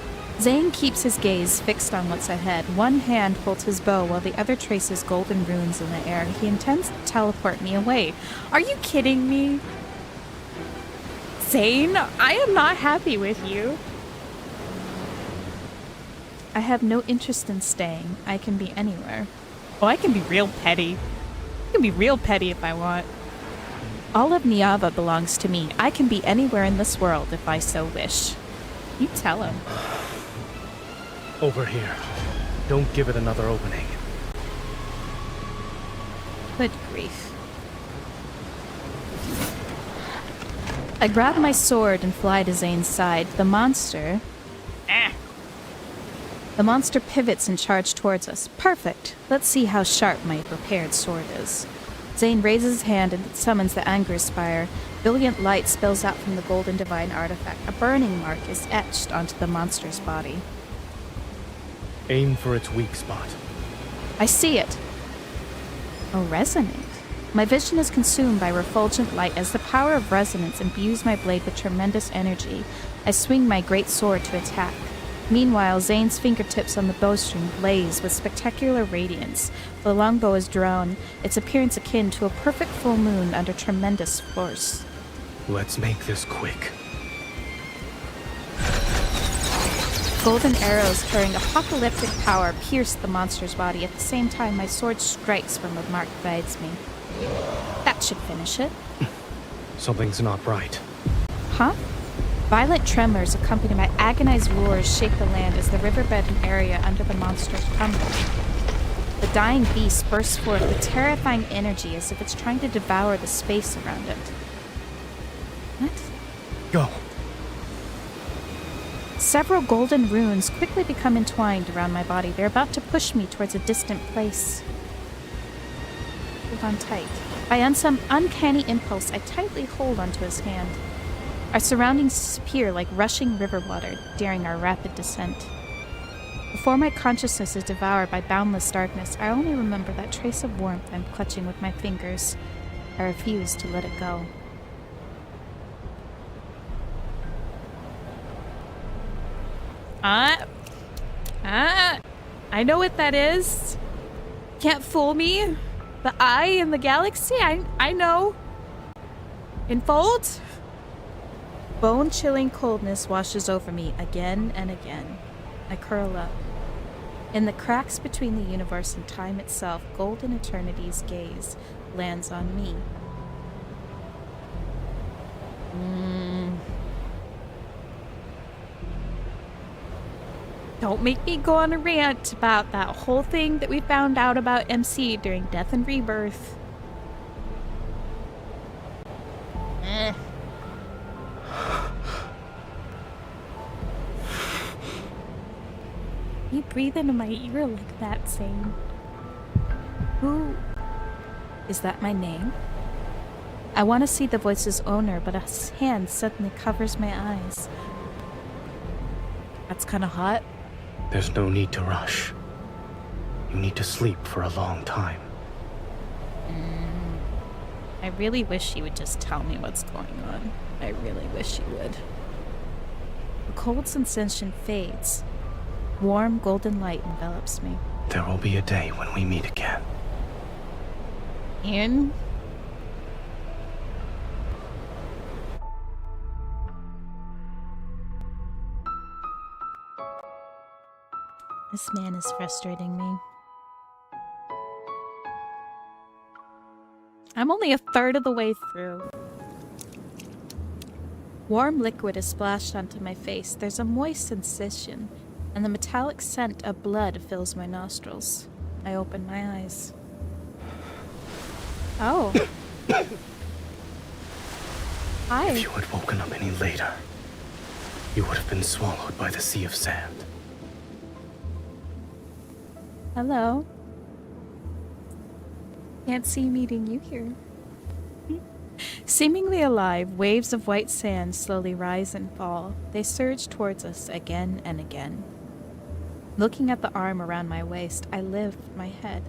Zayne keeps his gaze fixed on what's ahead. One hand holds his bow while the other traces golden runes in the air. He intends to teleport me away. Are you kidding me? Zayne, I am not happy with you. I have no interest in staying. I can be anywhere. Oh, I can be real petty. I can be real petty if I want. All of Niava belongs to me. I can be anywhere in this world if I so wish. You tell him. Over here. Don't give it another opening. Good grief. I grab my sword and fly to Zayne's side. The monster pivots and charges towards us. Perfect. Let's see how sharp my prepared sword is. Zayne raises his hand and summons the Anger Spire. Brilliant light spills out from the golden divine artifact. A burning mark is etched onto the monster's body. Aim for its weak spot. I see it. Oh, resonate. My vision is consumed by refulgent light as the power of resonance imbues my blade with tremendous energy. I swing my great sword to attack. Meanwhile, Zayne's fingertips on the bowstring blaze with spectacular radiance. The longbow is drawn, its appearance akin to a perfect full moon under tremendous force. Let's make this quick. Golden arrows carrying apocalyptic power pierce the monster's body. At the same time, my sword strikes where the mark guides me. That should finish it. Something's not right. Huh? Violent tremors accompanied by agonized roars shake the land as the riverbed and area under the monster crumble. The dying beast bursts forth with terrifying energy as if it's trying to devour the space around it. What? Go. Several golden runes quickly become entwined around my body. They're about to push me towards a distant place. Hold on tight. By some uncanny impulse, I tightly hold onto his hand. Our surroundings disappear like rushing river water during our rapid descent. Before my consciousness is devoured by boundless darkness, I only remember that trace of warmth I'm clutching with my fingers. I refuse to let it go. I know what that is. Can't fool me. The eye in the galaxy, I know. Enfold? Bone-chilling coldness washes over me again and again. I curl up. In the cracks between the universe and time itself, golden eternity's gaze lands on me. Don't make me go on a rant about that whole thing that we found out about MC during Death and Rebirth. You breathe into my ear like that, Zayne. Who Is that my name? I want to see the voice's owner, but a hand suddenly covers my eyes. That's kind of hot. There's no need to rush. You need to sleep for a long time. I really wish she would just tell me what's going on. I really wish she would. The cold sensation fades. Warm golden light envelops me. There will be a day when we meet again. Ian? This man is frustrating me. I'm only a third of the way through. Warm liquid is splashed onto my face. There's a moist sensation, and the metallic scent of blood fills my nostrils. I open my eyes. Oh. Hi. If you had woken up any later, you would have been swallowed by the sea of sand. Hello. Can't see meeting you here. Seemingly alive, waves of white sand slowly rise and fall. They surge towards us again and again. Looking at the arm around my waist, I lift my head.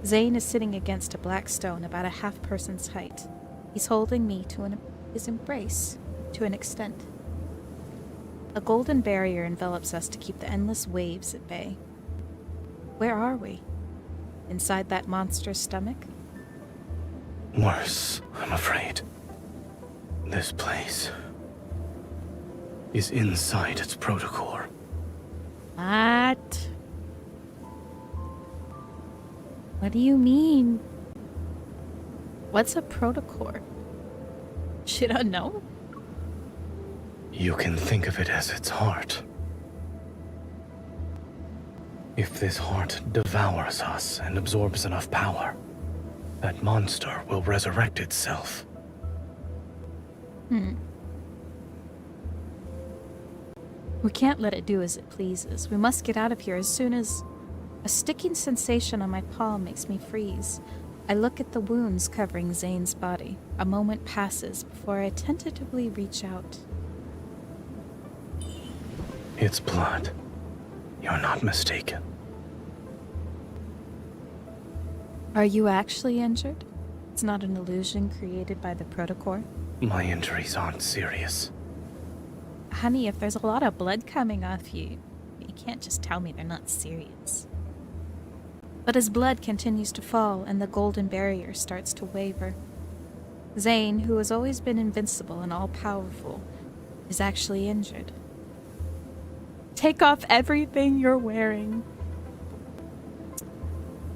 Zayne is sitting against a black stone about a half-person's height. He's holding me to his embrace, to an extent. A golden barrier envelops us to keep the endless waves at bay. Where are we? Inside that monster's stomach? Worse, I'm afraid. This place is inside its protocore. What? What do you mean? What's a protocore? Should I know? You can think of it as its heart. If this heart devours us and absorbs enough power, that monster will resurrect itself. We can't let it do as it pleases. We must get out of here as soon as... A sticking sensation on my palm makes me freeze. I look at the wounds covering Zayne's body. A moment passes before I tentatively reach out. It's blood. You're not mistaken. Are you actually injured? It's not an illusion created by the protocore? My injuries aren't serious. Honey, if there's a lot of blood coming off you, you can't just tell me they're not serious. But as blood continues to fall and the golden barrier starts to waver, Zayne, who has always been invincible and all-powerful, is actually injured. Take off everything you're wearing.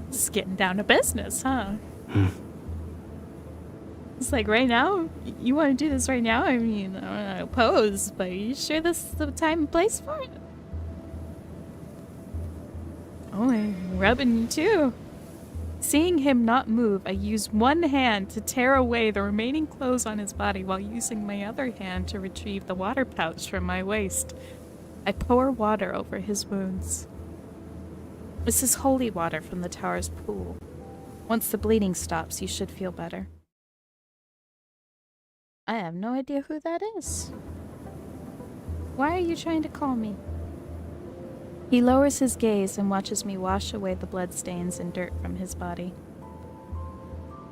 It's getting down to business, huh? It's like right now? You want to do this right now? I mean, I don't know, pose, but are you sure this is the time and place for it? Oh, I'm rubbing you too. Seeing him not move, I use one hand to tear away the remaining clothes on his body while using my other hand to retrieve the water pouch from my waist. I pour water over his wounds. This is holy water from the tower's pool. Once the bleeding stops, you should feel better. I have no idea who that is. Why are you trying to call me? He lowers his gaze and watches me wash away the bloodstains and dirt from his body.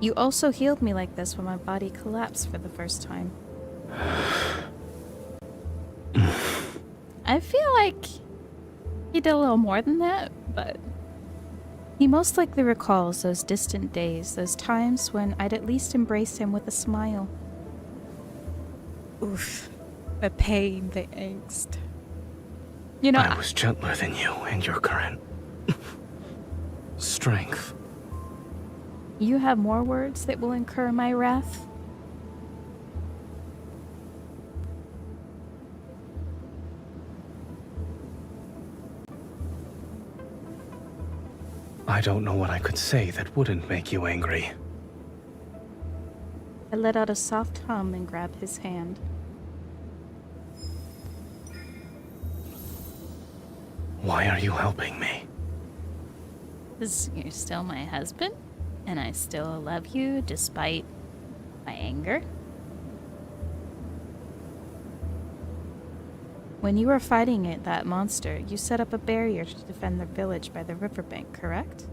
You also healed me like this when my body collapsed for the first time. I feel like he did a little more than that, but he most likely recalls those distant days, those times when I'd at least embrace him with a smile. Oof. The pain, the angst. You know, I was gentler than you and your current strength. You have more words that will incur my wrath? I don't know what I could say that wouldn't make you angry. I let out a soft hum and grab his hand. Why are you helping me? You're still my husband? And I still love you despite my anger. When you were fighting that monster, you set up a barrier to defend the village by the riverbank, correct?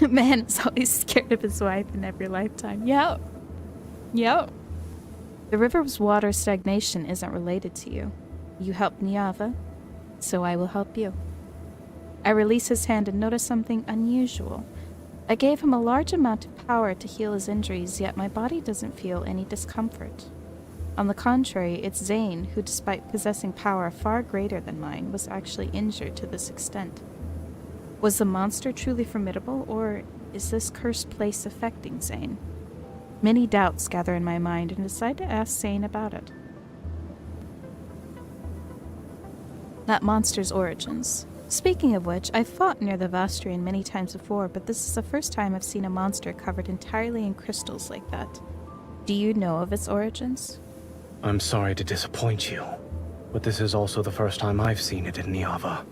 Man is always scared of his wife in every lifetime. Yep. Yep. The river's water stagnation isn't related to you. You helped Niava, so I will help you. I release his hand and notice something unusual. I gave him a large amount of power to heal his injuries, yet my body doesn't feel any discomfort. On the contrary, it's Zayne who, despite possessing power far greater than mine, was actually injured to this extent. Was the monster truly formidable, or is this cursed place affecting Zayne? Many doubts gather in my mind and decide to ask Zayne about it. That monster's origins. Speaking of which, I've fought near the Vastrian many times before, but this is the first time I've seen a monster covered entirely in crystals like that. Do you know of its origins? I'm sorry to disappoint you, but this is also the first time I've seen it in Niava.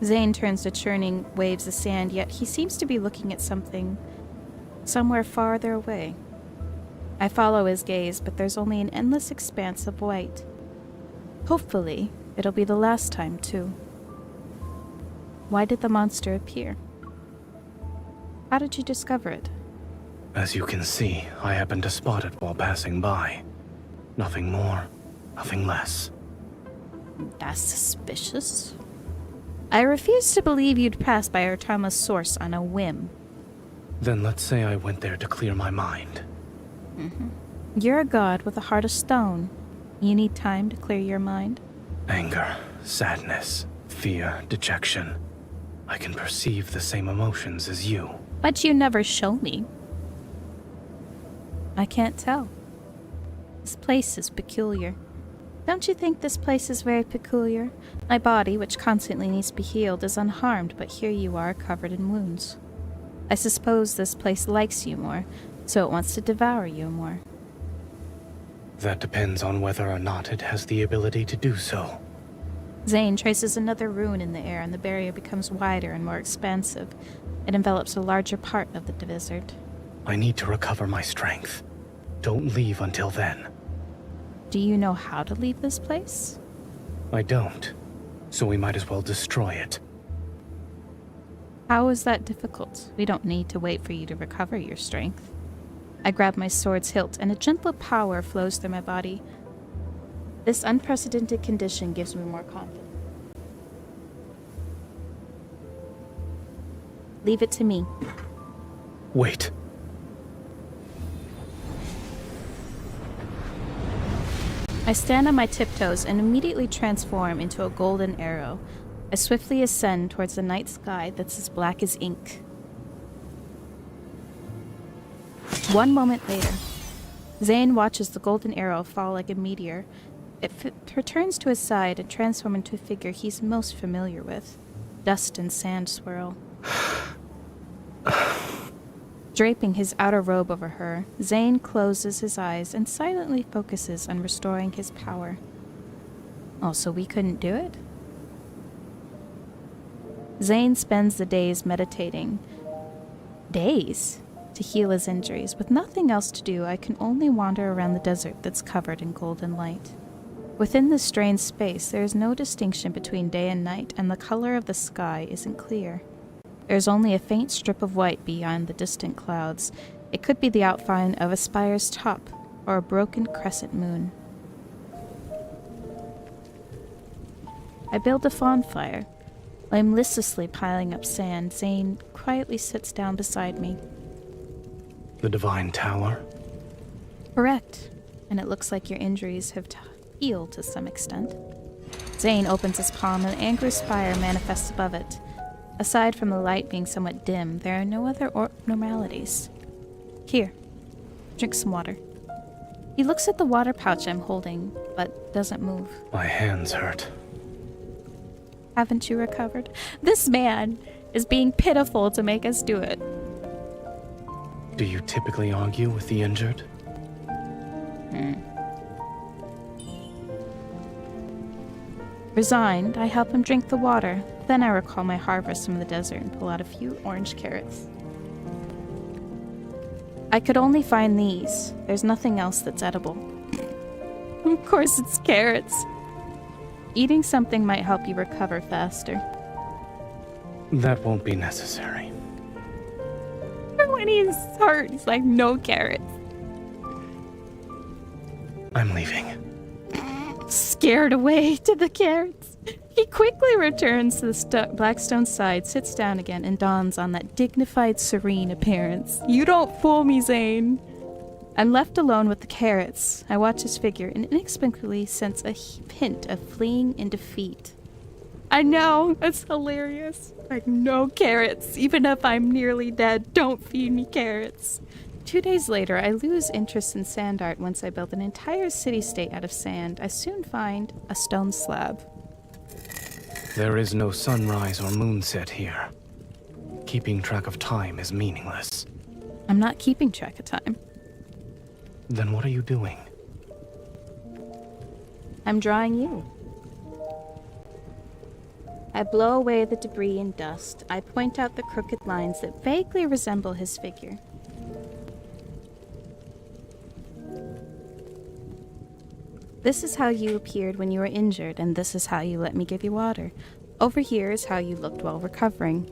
Zayne turns to churning waves of sand, yet he seems to be looking at something somewhere farther away. I follow his gaze, but there's only an endless expanse of white. Hopefully, it'll be the last time, too. Why did the monster appear? How did you discover it? As you can see, I happened to spot it while passing by. Nothing more, nothing less. That's suspicious. I refuse to believe you'd pass by Artama's source on a whim. Then let's say I went there to clear my mind. You're a god with a heart of stone. You need time to clear your mind. Anger, sadness, fear, dejection. I can perceive the same emotions as you. But you never show me. I can't tell. This place is peculiar. Don't you think this place is very peculiar? My body, which constantly needs to be healed, is unharmed, but here you are covered in wounds. I suppose this place likes you more, so it wants to devour you more. That depends on whether or not it has the ability to do so. Zayne traces another rune in the air, and the barrier becomes wider and more expansive. It envelops a larger part of the desert. I need to recover my strength. Don't leave until then. Do you know how to leave this place? I don't, so we might as well destroy it. How is that difficult? We don't need to wait for you to recover your strength. I grab my sword's hilt, and a gentle power flows through my body. This unprecedented condition gives me more confidence. Leave it to me. Wait. I stand on my tiptoes and immediately transform into a golden arrow. I swiftly ascend towards the night sky that's as black as ink. 1 moment later, Zayne watches the golden arrow fall like a meteor. It returns to his side and transforms into a figure he's most familiar with. Dust and sand swirl. Draping his outer robe over her, Zayne closes his eyes and silently focuses on restoring his power. Oh, so we couldn't do it? Zayne spends the days meditating. Days? To heal his injuries. With nothing else to do, I can only wander around the desert that's covered in golden light. Within this strange space, there is no distinction between day and night, and the color of the sky isn't clear. There's only a faint strip of white beyond the distant clouds. It could be the outline of a spire's top, or a broken crescent moon. I build a bonfire. I'm listlessly piling up sand. Zayne quietly sits down beside me. The Divine Tower? Correct. And it looks like your injuries have healed to some extent. Zayne opens his palm and an angry spire manifests above it. Aside from the light being somewhat dim, there are no other abnormalities. Here, drink some water. He looks at the water pouch I'm holding, but doesn't move. My hands hurt. Haven't you recovered? This man is being pitiful to make us do it. Do you typically argue with the injured? Resigned, I help him drink the water. Then I recall my harvest from the desert and pull out a few orange carrots. I could only find these. There's nothing else that's edible. Of course it's carrots. Eating something might help you recover faster. That won't be necessary. When he's hurt, he's like, no carrots. I'm leaving. Scared away to the carrots. He quickly returns to the Blackstone side, sits down again, and dawns on that dignified, serene appearance. You don't fool me, Zayne. I'm left alone with the carrots. I watch his figure and inexplicably sense a hint of fleeing in defeat. I know, it's hilarious. Like, no carrots. Even if I'm nearly dead, don't feed me carrots. 2 days later, I lose interest in sand art once I build an entire city-state out of sand. I soon find a stone slab. There is no sunrise or moonset here. Keeping track of time is meaningless. I'm not keeping track of time. Then what are you doing? I'm drawing you. I blow away the debris and dust. I point out the crooked lines that vaguely resemble his figure. This is how you appeared when you were injured, and this is how you let me give you water. Over here is how you looked while recovering.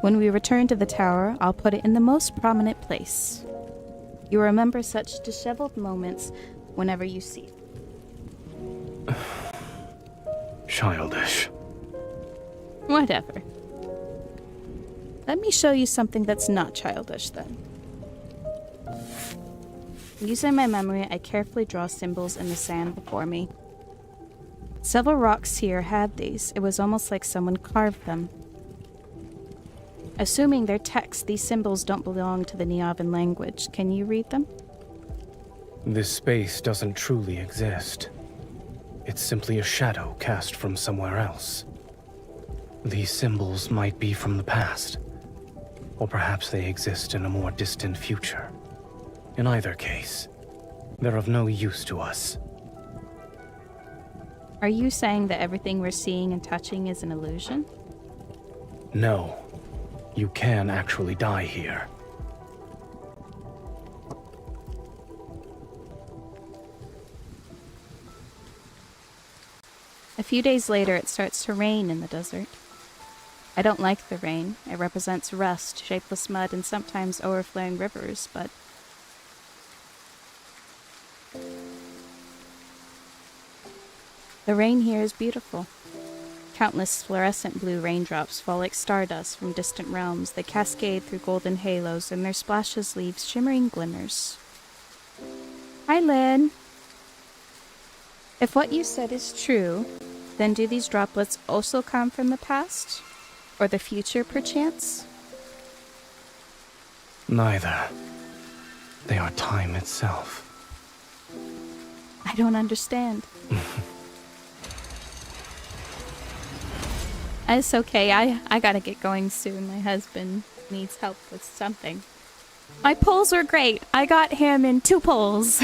When we return to the tower, I'll put it in the most prominent place. You remember such disheveled moments whenever you see it. Childish. Whatever. Let me show you something that's not childish, then. Using my memory, I carefully draw symbols in the sand before me. Several rocks here had these. It was almost like someone carved them. Assuming they're text, these symbols don't belong to the Niavan language. Can you read them? This space doesn't truly exist. It's simply a shadow cast from somewhere else. These symbols might be from the past, or perhaps they exist in a more distant future. In either case, they're of no use to us. Are you saying that everything we're seeing and touching is an illusion? No. You can actually die here. A few days later, it starts to rain in the desert. I don't like the rain. It represents rust, shapeless mud, and sometimes overflowing rivers, but the rain here is beautiful. Countless fluorescent blue raindrops fall like stardust from distant realms. They cascade through golden halos, and their splashes leave shimmering glimmers. Hi, Lynn. If what you said is true, then do these droplets also come from the past? Or the future, perchance? Neither. They are time itself. I don't understand. It's okay, I gotta get going soon. My husband needs help with something. My pulls were great. I got him in 2 pulls.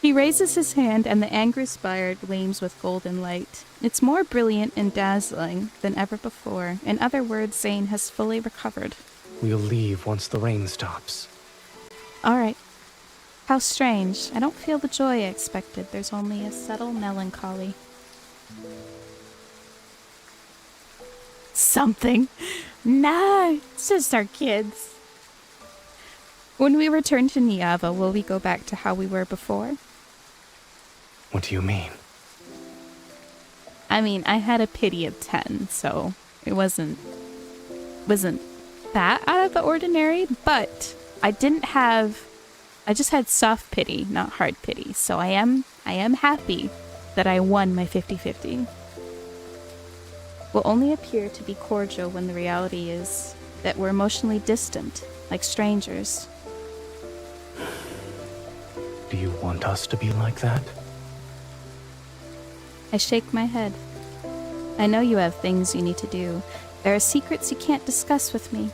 He raises his hand and the angry spire gleams with golden light. It's more brilliant and dazzling than ever before. In other words, Zayne has fully recovered. We'll leave once the rain stops. Alright. How strange. I don't feel the joy I expected. There's only a subtle melancholy. Something. Nah, it's just our kids. When we return to Niava, will we go back to how we were before? What do you mean? I mean, I had a pity of 10, so it wasn't that out of the ordinary, but I just had soft pity, not hard pity. So I am happy that I won my 50-50. Will only appear to be cordial when the reality is that we're emotionally distant, like strangers. Do you want us to be like that? I shake my head. I know you have things you need to do. There are secrets you can't discuss with me.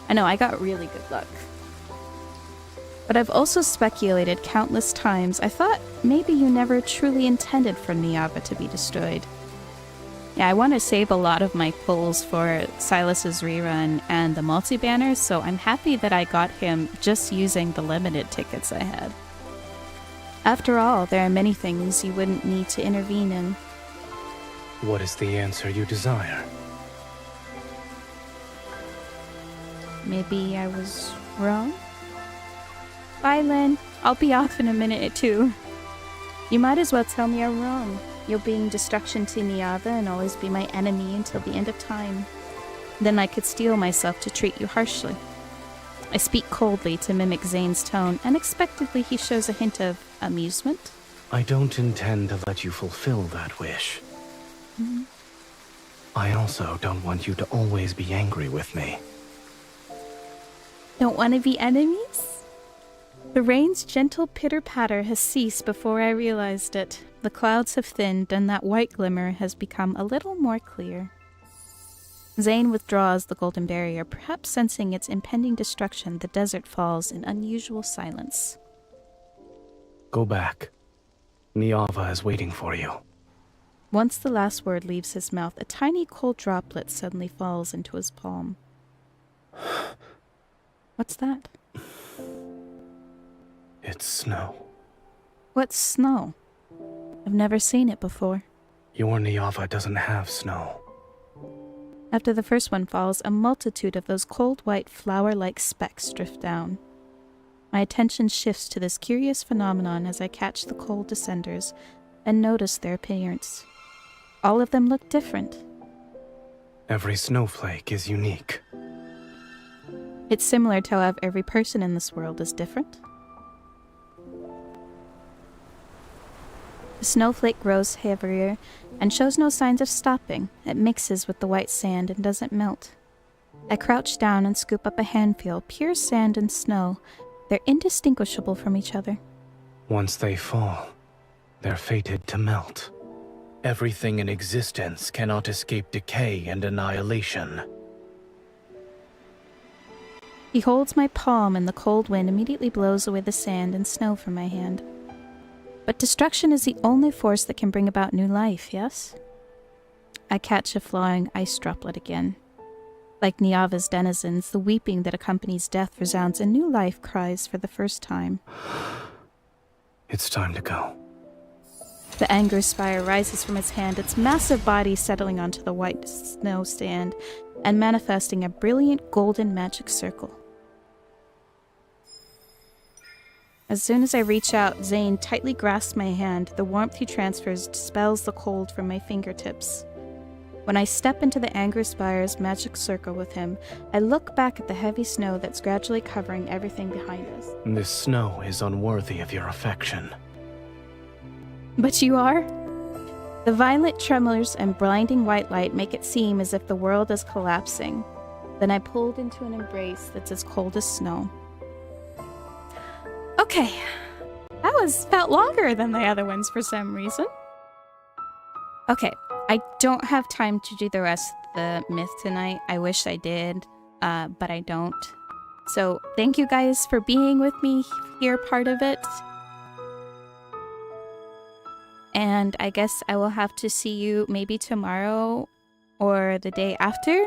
I know, I got really good luck. But I've also speculated countless times. I thought maybe you never truly intended for Niava to be destroyed. Yeah, I want to save a lot of my pulls for Silas's rerun and the multi-banners, so I'm happy that I got him just using the limited tickets I had. After all, there are many things you wouldn't need to intervene in. What is the answer you desire? Maybe I was wrong? Bye, Lynn. I'll be off in a minute or two. You might as well tell me I'm wrong. You'll bring destruction to Niava and always be my enemy until the end of time. Then I could steel myself to treat you harshly. I speak coldly to mimic Zayne's tone. Unexpectedly, he shows a hint of amusement. I don't intend to let you fulfill that wish. I also don't want you to always be angry with me. Don't want to be enemies? The rain's gentle pitter-patter has ceased before I realized it. The clouds have thinned, and that white glimmer has become a little more clear. Zayne withdraws the golden barrier. Perhaps sensing its impending destruction, the desert falls in unusual silence. Go back. Niava is waiting for you. Once the last word leaves his mouth, a tiny cold droplet suddenly falls into his palm. What's that? It's snow. What's snow? I've never seen it before. Your Niava doesn't have snow. After the first one falls, a multitude of those cold white flower-like specks drift down. My attention shifts to this curious phenomenon as I catch the cold descenders and notice their appearance. All of them look different. Every snowflake is unique. It's similar to how every person in this world is different. The snowflake grows heavier and shows no signs of stopping. It mixes with the white sand and doesn't melt. I crouch down and scoop up a handful, pure sand and snow. They're indistinguishable from each other. Once they fall, they're fated to melt. Everything in existence cannot escape decay and annihilation. He holds my palm and the cold wind immediately blows away the sand and snow from my hand. But destruction is the only force that can bring about new life, yes? I catch a flying ice droplet again. Like Niava's denizens, the weeping that accompanies death resounds and new life cries for the first time. It's time to go. The anger spire rises from its hand, its massive body settling onto the white snow stand and manifesting a brilliant golden magic circle. As soon as I reach out, Zayne tightly grasps my hand. The warmth he transfers dispels the cold from my fingertips. When I step into the Anger Spire's magic circle with him, I look back at the heavy snow that's gradually covering everything behind us. This snow is unworthy of your affection. But you are? The violent tremors and blinding white light make it seem as if the world is collapsing. Then I pulled into an embrace that's as cold as snow. Okay, that felt longer than the other ones for some reason. Okay, I don't have time to do the rest of the myth tonight. I wish I did, but I don't. So thank you guys for being with me here, part of it. And I guess I will have to see you maybe tomorrow or the day after,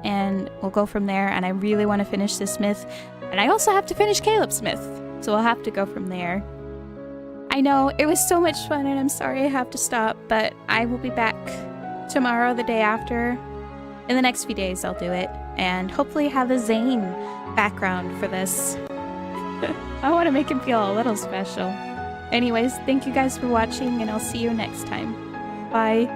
and we'll go from there. And I really want to finish this myth, and I also have to finish Caleb's myth, so we'll have to go from there. I know, it was so much fun, and I'm sorry I have to stop, but I will be back tomorrow, the day after. In the next few days, I'll do it, and hopefully have a Zayne background for this. I want to make him feel a little special. Anyways, thank you guys for watching, and I'll see you next time. Bye.